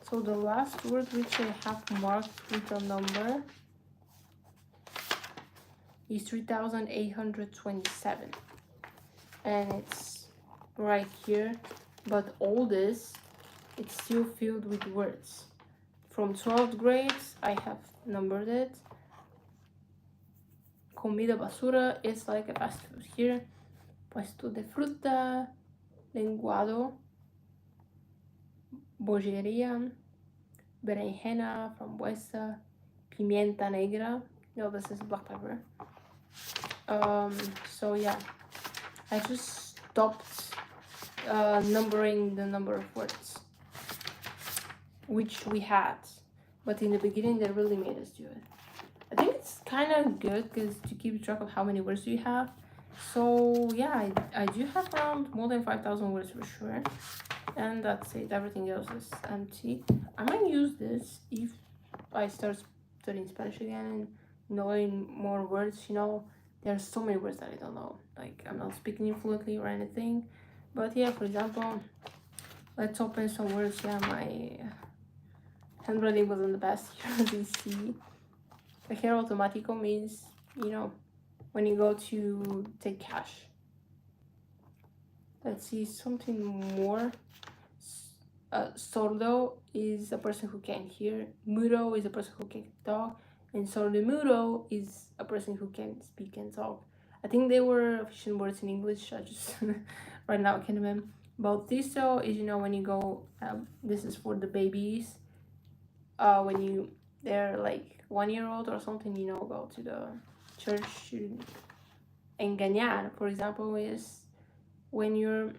So the last word which I have marked with a number is 3827, and it's right here, but all this, it's still filled with words. From 12th grade, I have numbered it. Comida basura is like a fast food here. Puesto de fruta, lenguado, bollería, berenjena, frambuesa, pimienta negra. No, this is black pepper. So yeah, I just stopped numbering the number of words which we had, but in the beginning they really made us do it. I think it's kind of good because to keep track of how many words you have. So yeah, I do have around more than 5,000 words for sure, and that's it. Everything else is empty. I might use this if I start studying Spanish again and knowing more words. You know, there's so many words that I don't know. Like I'm not speaking it fluently or anything, but yeah, for example, let's open some words. Yeah, my handwriting wasn't the best here, as you see. Cajero automático means, you know, when you go to take cash. Let's see something more. Sordo is a person who can't hear. Mudo is a person who can't talk. And sordomudo is a person who can speak and talk. I think they were official words in English. I just right now I can't remember. Bautizo is, you know, when you go. This is for the babies. When they're like 1-year-old or something, you know, go to the church. Engañar, for example, is when you're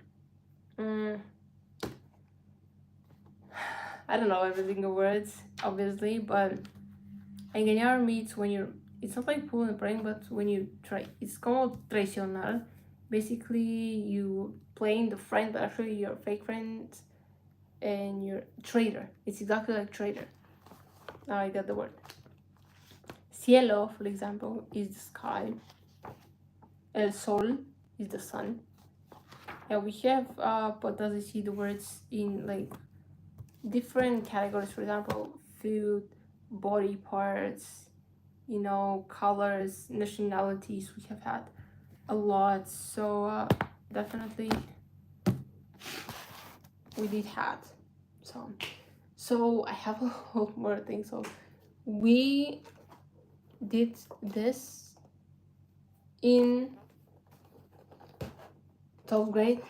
I don't know every single words, obviously, but engañar means when you're, it's not like pulling a prank, but when you try, it's como traicionar. Basically, you playing the friend, but actually you're a fake friend, and you're traitor. It's exactly like traitor. Now I got the word. Cielo, for example, is the sky. El sol is the sun. Yeah, we have but does it see the words in like different categories, for example, food, body parts, you know, colors, nationalities. We have had a lot, so definitely we did have some. So I have a lot more things. So we did this in 12th grade.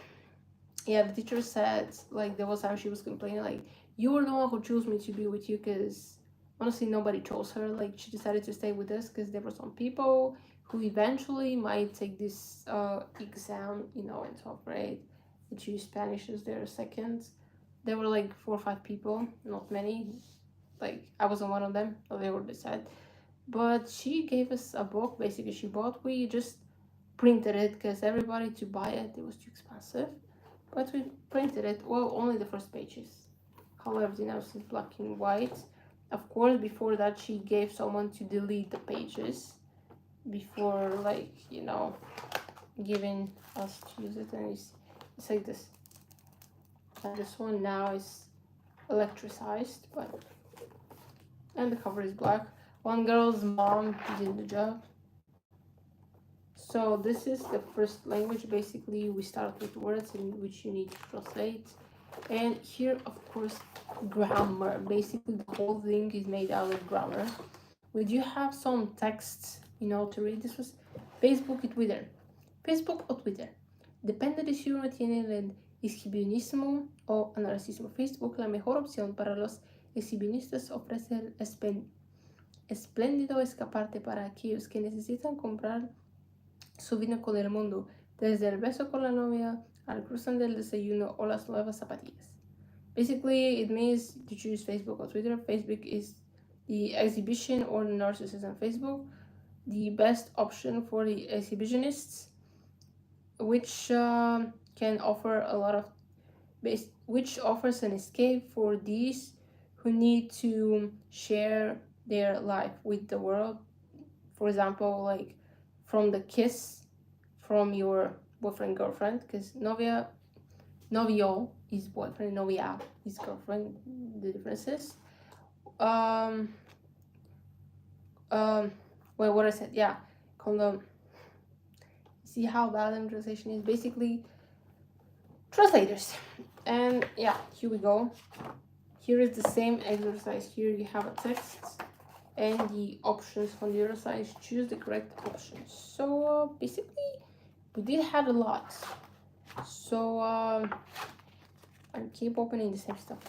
Yeah, the teacher said, like, there was time she was complaining, like, you were the one who chose me to be with you because honestly nobody chose her. Like, she decided to stay with us because there were some people who eventually might take this exam, you know, in 12th grade. They choose Spanish as their second. There were like 4 or 5 people, not many. Like, I wasn't one of them, so they were decided. But she gave us a book, basically she bought. We just printed it because everybody to buy it, it was too expensive. But we printed it, well, only the first pages. However, everything else is black and white. Of course, before that, she gave someone to delete the pages before, like, you know, giving us to use it. And it's like this. And this one now is electricized, but, and the cover is black. One girl's mom did the job. So this is the first language. Basically, we start with words in which you need to translate. And here, of course, grammar. Basically, the whole thing is made out of grammar. We do have some texts, you know, to read. This was Facebook y Twitter. Facebook o Twitter. Depende de si uno tiene el exhibicionismo o el narcisismo. Facebook, la mejor opción para los exhibicionistas, ofrece el espléndido escaparate para aquellos que necesitan comprar su vida con el mundo, desde el beso con la novia al cruzan del desayuno o las nuevas zapatillas. Basically, it means to choose Facebook or Twitter. Facebook is the exhibition or narcissism. Facebook, the best option for the exhibitionists, which can offer a lot of which offers an escape for these who need to share their life with the world. For example, like from the kiss from your boyfriend, girlfriend, because novio is boyfriend, novia is girlfriend, the differences. Well, what I said, yeah, condom. See how bad the translation is? Basically, translators. And yeah, here we go. Here is the same exercise. Here you have a text and the options on the other side. Choose the correct options. So basically, we did have a lot. So I keep opening the same stuff.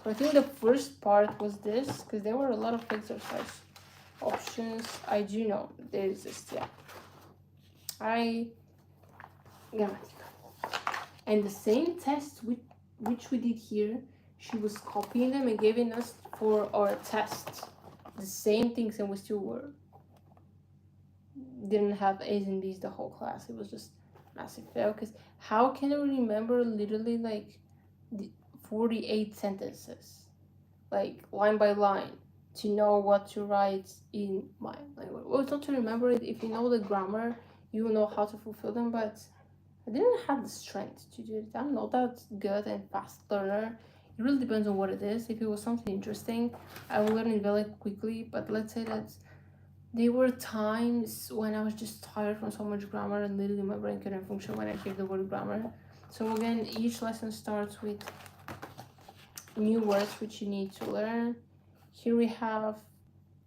So I think the first part was this, because there were a lot of exercise options. I do know there's this, yeah. Grammatica. And the same test which we did here, she was copying them and giving us for our test. The same things, and we still didn't have A's and B's the whole class. It was just massive fail, because how can I remember literally like the 48 sentences, like line by line, to know what to write in my language? Well, it's not to remember it. If you know the grammar, you will know how to fulfill them, but I didn't have the strength to do it. I'm not that good and fast learner. It really depends on what it is. If it was something interesting, I will learn it very quickly. But let's say that there were times when I was just tired from so much grammar and literally my brain couldn't function when I hear the word grammar. So again, each lesson starts with new words which you need to learn. Here we have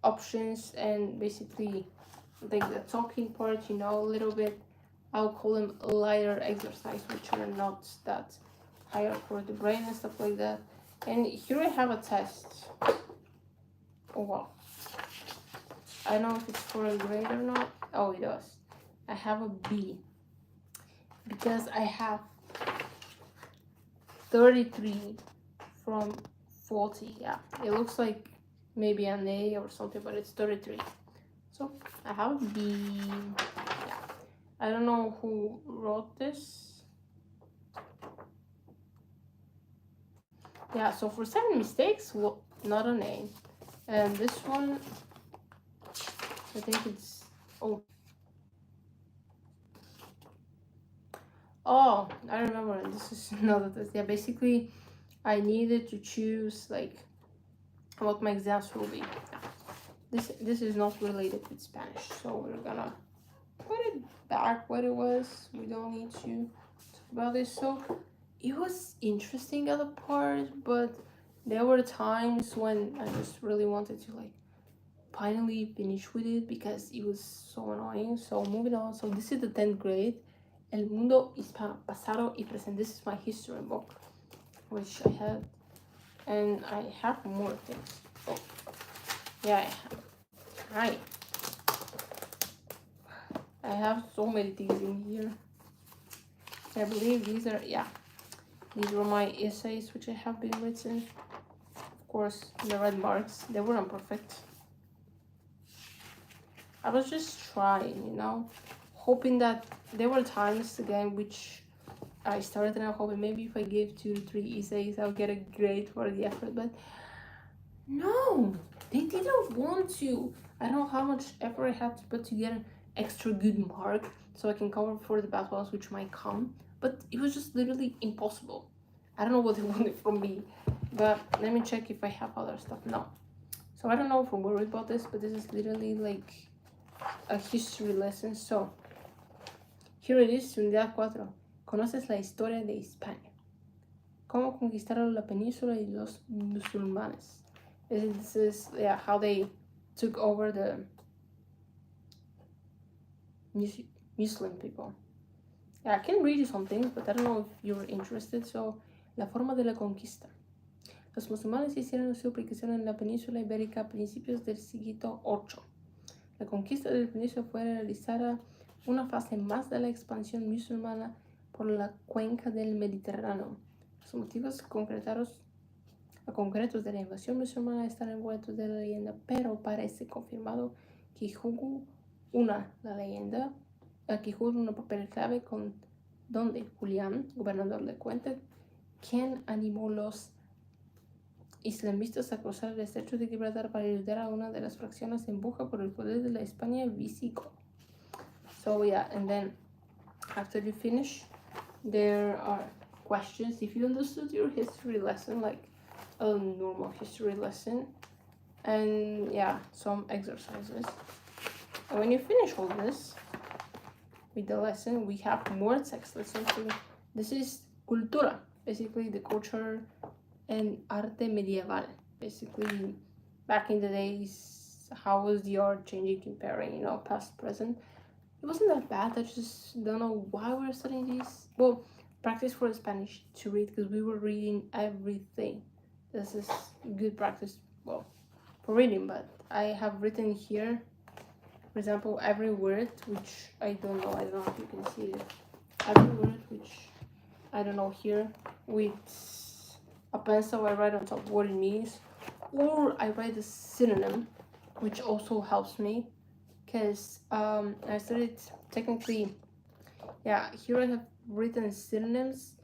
options and basically like the talking part, you know, a little bit. I'll call them lighter exercise, which are not that higher for the brain and stuff like that. And here I have a test. Oh wow. I don't know if it's for a grade or not. Oh, it does. I have a B because I have 33 from 40. Yeah, it looks like maybe an A or something, but it's 33. So I have a B. Yeah. I don't know who wrote this. Yeah, so for 7 mistakes, well, not an A. And this one, I think it's, oh, I remember, this is another test. Yeah, basically, I needed to choose, like, what my exams will be. Yeah. This is not related with Spanish, so we're gonna put it back what it was. We don't need to talk about this. So it was interesting at a part, but there were times when I just really wanted to like finally finish with it because it was so annoying. So moving on. So this is the 10th grade. El mundo hispano, pasado y presente. This is my history book, which I had, and I have more things. Oh, yeah, I have so many things in here. I believe these were my essays which I have been written. Of course, the red marks, they weren't perfect. I was just trying, hoping that there were times again which I started and I'm hoping maybe if I gave 2 to 3 essays I'll get a grade for the effort, but no, they didn't want to. I don't know how much effort I have to put to get an extra good mark so I can cover for the bad ones which might come, but it was just literally impossible. I don't know what they wanted from me, but let me check if I have other stuff. No. So I don't know from where we bought this, but this is literally like a history lesson. So here it is, Unidad 4. ¿Conoces la historia de España? ¿Cómo conquistaron la península y los musulmanes? This is how they took over the Muslim people. Yeah, I can read you some things, but I don't know if you're interested. So, la forma de la conquista. Los musulmanes hicieron su aplicación en la península ibérica a principios del siglo VIII. La conquista del península fue realizada una fase más de la expansión musulmana por la cuenca del Mediterráneo. Los motivos concretos de la invasión musulmana están envueltos de la leyenda, pero parece confirmado que jugó un papel clave con Don Julián, gobernador de Cuenca, quien animó los islamistas a cruzar el estrecho de Gibraltar para ayudar a una de las fracciones en busca por el poder de la España visigoda. So and then after you finish, there are questions if you understood your history lesson, like a normal history lesson, and some exercises. And when you finish all this with the lesson, we have more text lessons. So this is cultura, basically the culture and arte medieval. Basically, back in the days, how was the art changing, comparing, past, present. It wasn't that bad. I just don't know why we're studying these. Well, practice for Spanish to read, because we were reading everything. This is good practice, well, for reading, but I have written here, for example, every word, which I don't know if you can see it. Every word, which I don't know here, with a pencil I write on top what it means, or I write a synonym, which also helps me, because I studied technically, here I have written synonyms,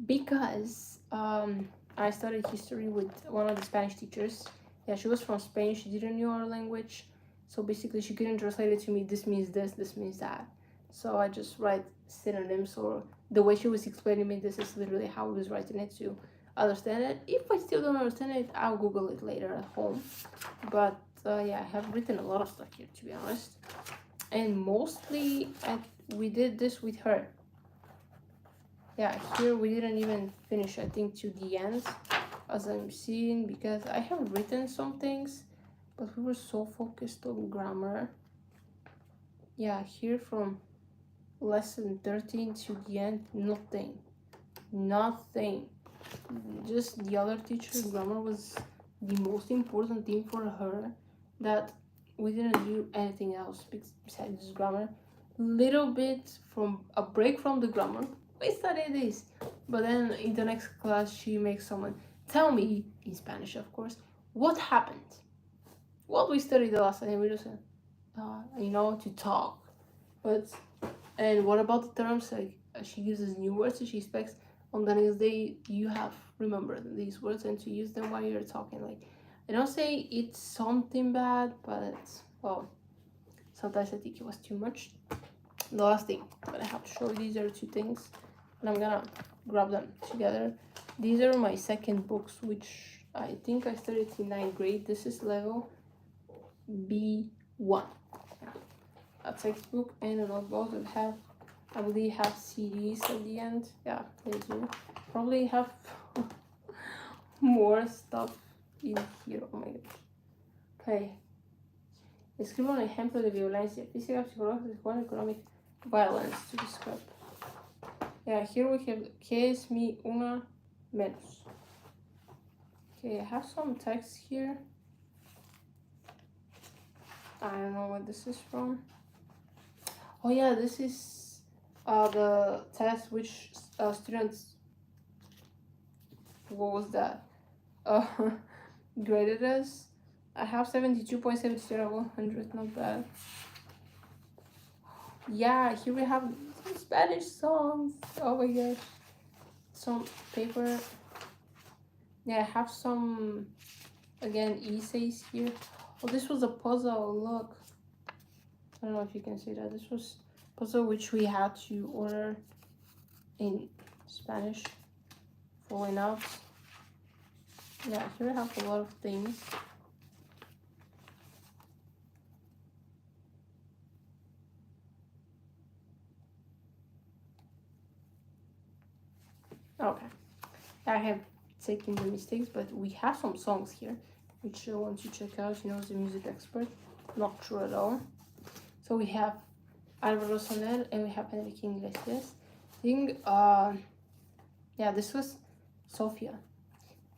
because I studied history with one of the Spanish teachers. She was from Spain, she didn't know our language, so basically she couldn't translate it to me, this means this means that. So I just write synonyms, or the way she was explaining me, this is literally how I was writing it to understand it. If I still don't understand it, I'll Google it later at home. But I have written a lot of stuff here, to be honest. And mostly we did this with her. Here we didn't even finish, I think, to the end, as I'm seeing, because I have written some things, but we were so focused on grammar. Here from lesson 13 to the end, nothing. Just the other teacher, grammar was the most important thing for her, that we didn't do anything else besides grammar. Little bit from a break from the grammar, we studied this, but then in the next class she makes someone tell me, in Spanish of course, what happened, what we studied the last time, and we just said, to talk. And what about the terms, like she uses new words that she expects on the next day you have remembered these words and to use them while you're talking. Like, I don't say it's something bad, but well, sometimes I think it was too much. The last thing that I have to show you, these are 2 things, and I'm gonna grab them together. These are my second books, which I think I studied in 9th grade. This is level B1. A textbook and a notebook that have, I believe, have CDs at the end. They do. Probably have more stuff in here. Oh my gosh. Okay. Escribo un ejemplo de violencia física, psicológica, sexual, economic violence to describe. Here we have ¿Qué es mi una menos? Okay, I have some text here. I don't know what this is from. Oh yeah, this is the test which students, what was that? Uh, graded us. I have 72.70 out of 100, not bad. Yeah, here we have some Spanish songs. Oh my gosh. Some paper. Yeah, I have some, again, essays here. Oh, this was a puzzle, look. I don't know if you can see that. This was puzzle which we had to order in Spanish, falling out. Yeah, here I have a lot of things. Okay, I have taken the mistakes, but we have some songs here, which I want to check out. You know, as a music expert, not true at all. So we have Álvaro Soler and we have Enrique Iglesias. I think, yeah, this was Sofía.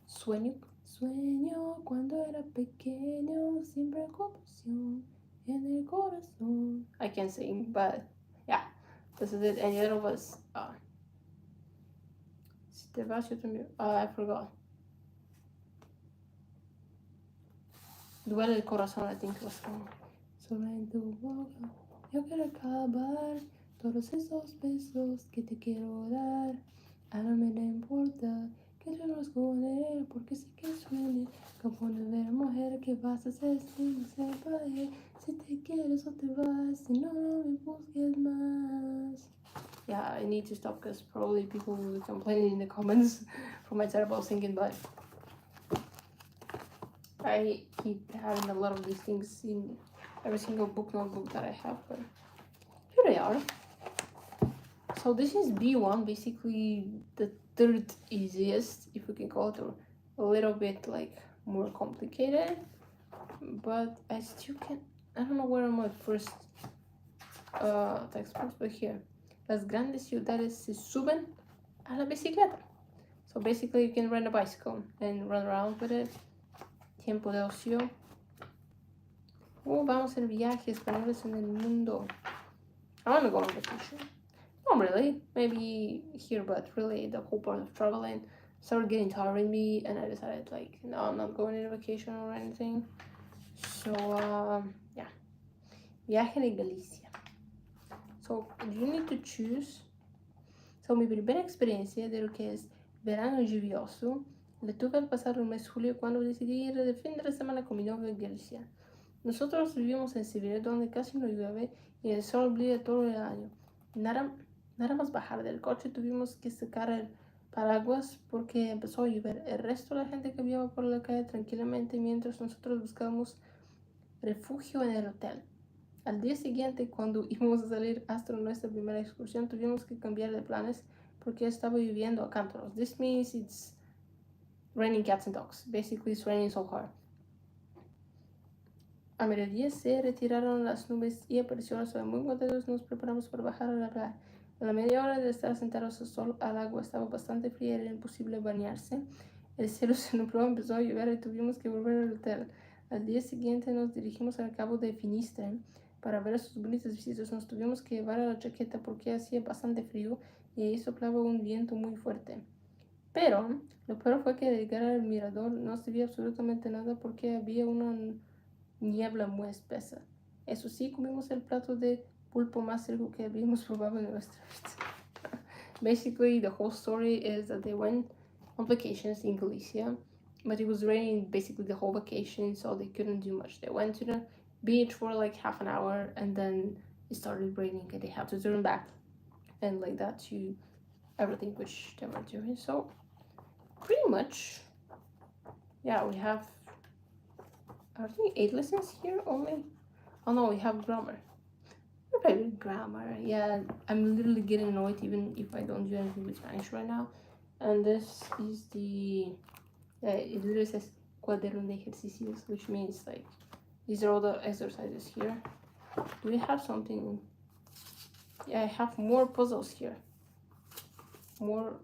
Sueño, sueño cuando era pequeño, sin preocupación en el corazón. I can't sing, but yeah, this is it. And the other was, si te vas, yo también, I forgot. Duele el corazón, I think was from. Solo en tu boca, yo quiero acabar todos esos besos que te quiero dar. A no me importa que yo no esconde, porque sé que suene como una ver mujer que vas a hacer sin separar. Si te quieres o te vas, si no, no me busques más. Yeah, I need to stop because probably people will be complaining in the comments for my terrible singing, but I keep having a lot of these things in every single notebook that I have, but here they are. So this is B1, basically the third easiest, if we can call it, or a little bit like more complicated, but I still can, I don't know where are my first textbooks, but here. Las grandes ciudades se suben a la bicicleta. So basically you can rent a bicycle and run around with it. Tiempo de ocio. Vamos en viaje, españoles en el mundo. I want to go on vacation. Not really, maybe here, but really the whole part of traveling started getting tiring me, and I decided like, no, I'm not going on vacation or anything. So yeah, viaje de Galicia. So you need to choose. So mi primera experiencia de lo que es verano lluvioso la tuve al pasar el mes de julio cuando decidí ir de fin de semana con mi novio en Galicia. Nosotros vivimos en Sevilla donde casi no llueve y el sol brilla todo el año. Nada más bajar del coche tuvimos que sacar el paraguas porque empezó a llover. El resto de la gente caminaba por la calle tranquilamente mientras nosotros buscábamos refugio en el hotel. Al día siguiente, cuando íbamos a salir hasta nuestra primera excursión, tuvimos que cambiar de planes porque estaba lloviendo a cántaros. This means it's raining cats and dogs. Basically, it's raining so hard. A mediodía se retiraron las nubes y apareció el sol. Muy contentos nos preparamos para bajar a la playa. A la media hora de estar sentados al sol, al agua estaba bastante fría y era imposible bañarse. El cielo se nubló, empezó a llover y tuvimos que volver al hotel. Al día siguiente nos dirigimos al cabo de Finistre para ver sus bonitas visitas. Nos tuvimos que llevar a la chaqueta porque hacía bastante frío y ahí soplaba un viento muy fuerte. Pero lo peor fue que al llegar al mirador no se veía absolutamente nada porque había una niebla muy espesa. Eso sí, comimos el plato de pulpo más rico que habíamos probado en nuestra vida. Basically, the whole story is that they went on vacations in Galicia, but it was raining basically the whole vacation, so they couldn't do much. They went to the beach for like half an hour, and then it started raining, and they had to turn back, and like that to everything which they were doing. So, pretty much, yeah, we have, I think, 8 lessons here only. Oh no, we have grammar. Maybe grammar. Yeah, I'm literally getting annoyed even if I don't do anything with Spanish right now. And this is the, it literally says cuaderno de ejercicios, which means like these are all the exercises here. Do we have something? Yeah, I have more puzzles here. More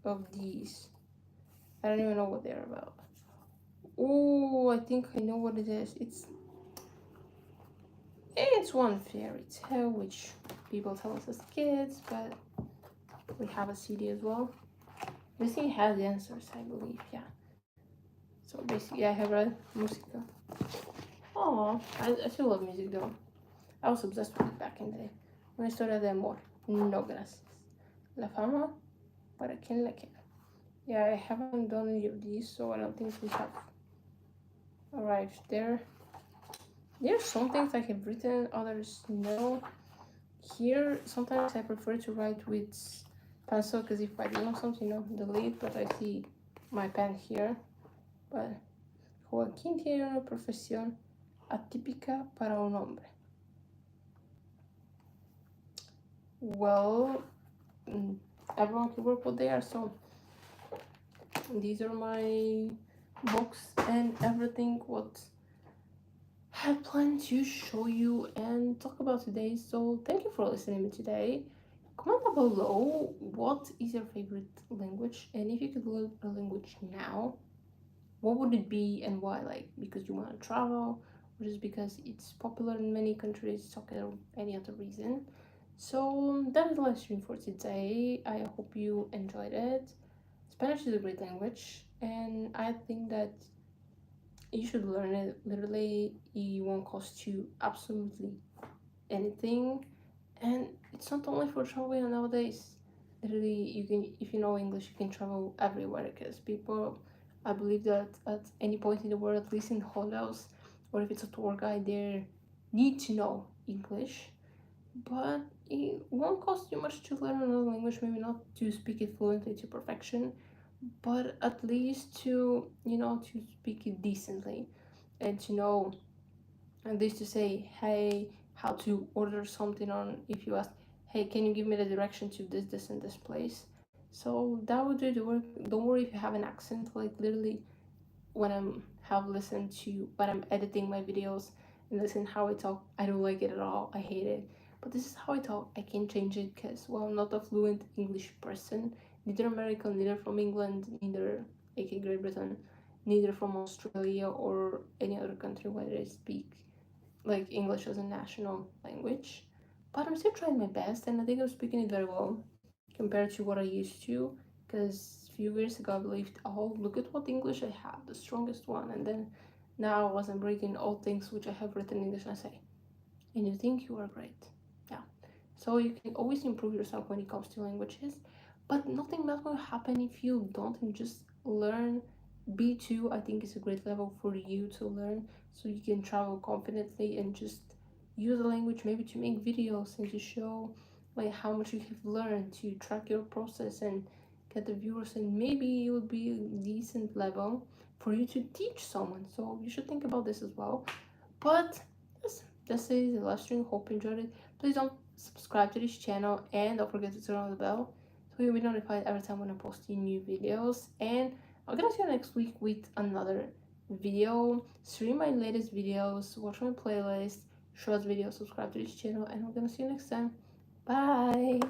of these. I don't even know what they're about. Oh, I think I know what it is. It's It's one fairy tale which people tell us as kids, but we have a CD as well. This thing has the answers, I believe, yeah. So basically, I have read Musica. Oh, I still love music though. I was obsessed with it back in the day. Una historia de amor. No gracias. La fama para quien la quiera. Yeah, I haven't done any of these, so I don't think we have arrived there. There's some things I have written, others no. Here, sometimes I prefer to write with pencil because if I don't know something, delete, but I see my pen here. But Joaquín tiene una profesión atípica para un hombre. Well, everyone can work what they are, so these are my books and everything what I planned to show you and talk about today. So thank you for listening to today. Comment down below what is your favorite language, and if you could learn a language now, what would it be and why? Like because you want to travel, or just because it's popular in many countries, or any other reason. So that is the live stream for today. I hope you enjoyed it. Spanish is a great language, and I think that you should learn it. Literally, it won't cost you absolutely anything, and it's not only for traveling nowadays. Literally, you can, if you know English, you can travel everywhere because people, I believe that at any point in the world, at least in hotels or if it's a tour guide, they need to know English. But it won't cost you much to learn another language, maybe not to speak it fluently to perfection, but at least to, to speak it decently and to know, at least to say, hey, how to order something on, if you ask, hey, can you give me the direction to this, and this place? So that would do the work. Don't worry if you have an accent, like literally when I'm have listened to when I'm editing my videos and listen how I talk, I don't like it at all. I hate it. But this is how I talk. I can change it because well, I'm not a fluent English person, neither American, neither from England, neither aka Great Britain, neither from Australia or any other country where they speak like English as a national language. But I'm still trying my best, and I think I'm speaking it very well compared to what I used to. Because a few years ago, I believed, oh, look at what English I have, the strongest one. And then now, as I'm reading all things which I have written in English, I say, and you think you are great. Yeah. So you can always improve yourself when it comes to languages, but nothing bad will happen if you don't and just learn. B2, I think, is a great level for you to learn so you can travel confidently and just use the language maybe to make videos and to show like how much you have learned to track your process and get the viewers, and maybe it would be a decent level for you to teach someone. So you should think about this as well. But yes, this is the live stream. Hope you enjoyed it. Please don't subscribe to this channel and don't forget to turn on the bell so you'll be notified every time when I post new videos. And I'm gonna see you next week with another video. Stream my latest videos, watch my playlist, short videos, subscribe to this channel, and I'm gonna see you next time. Bye.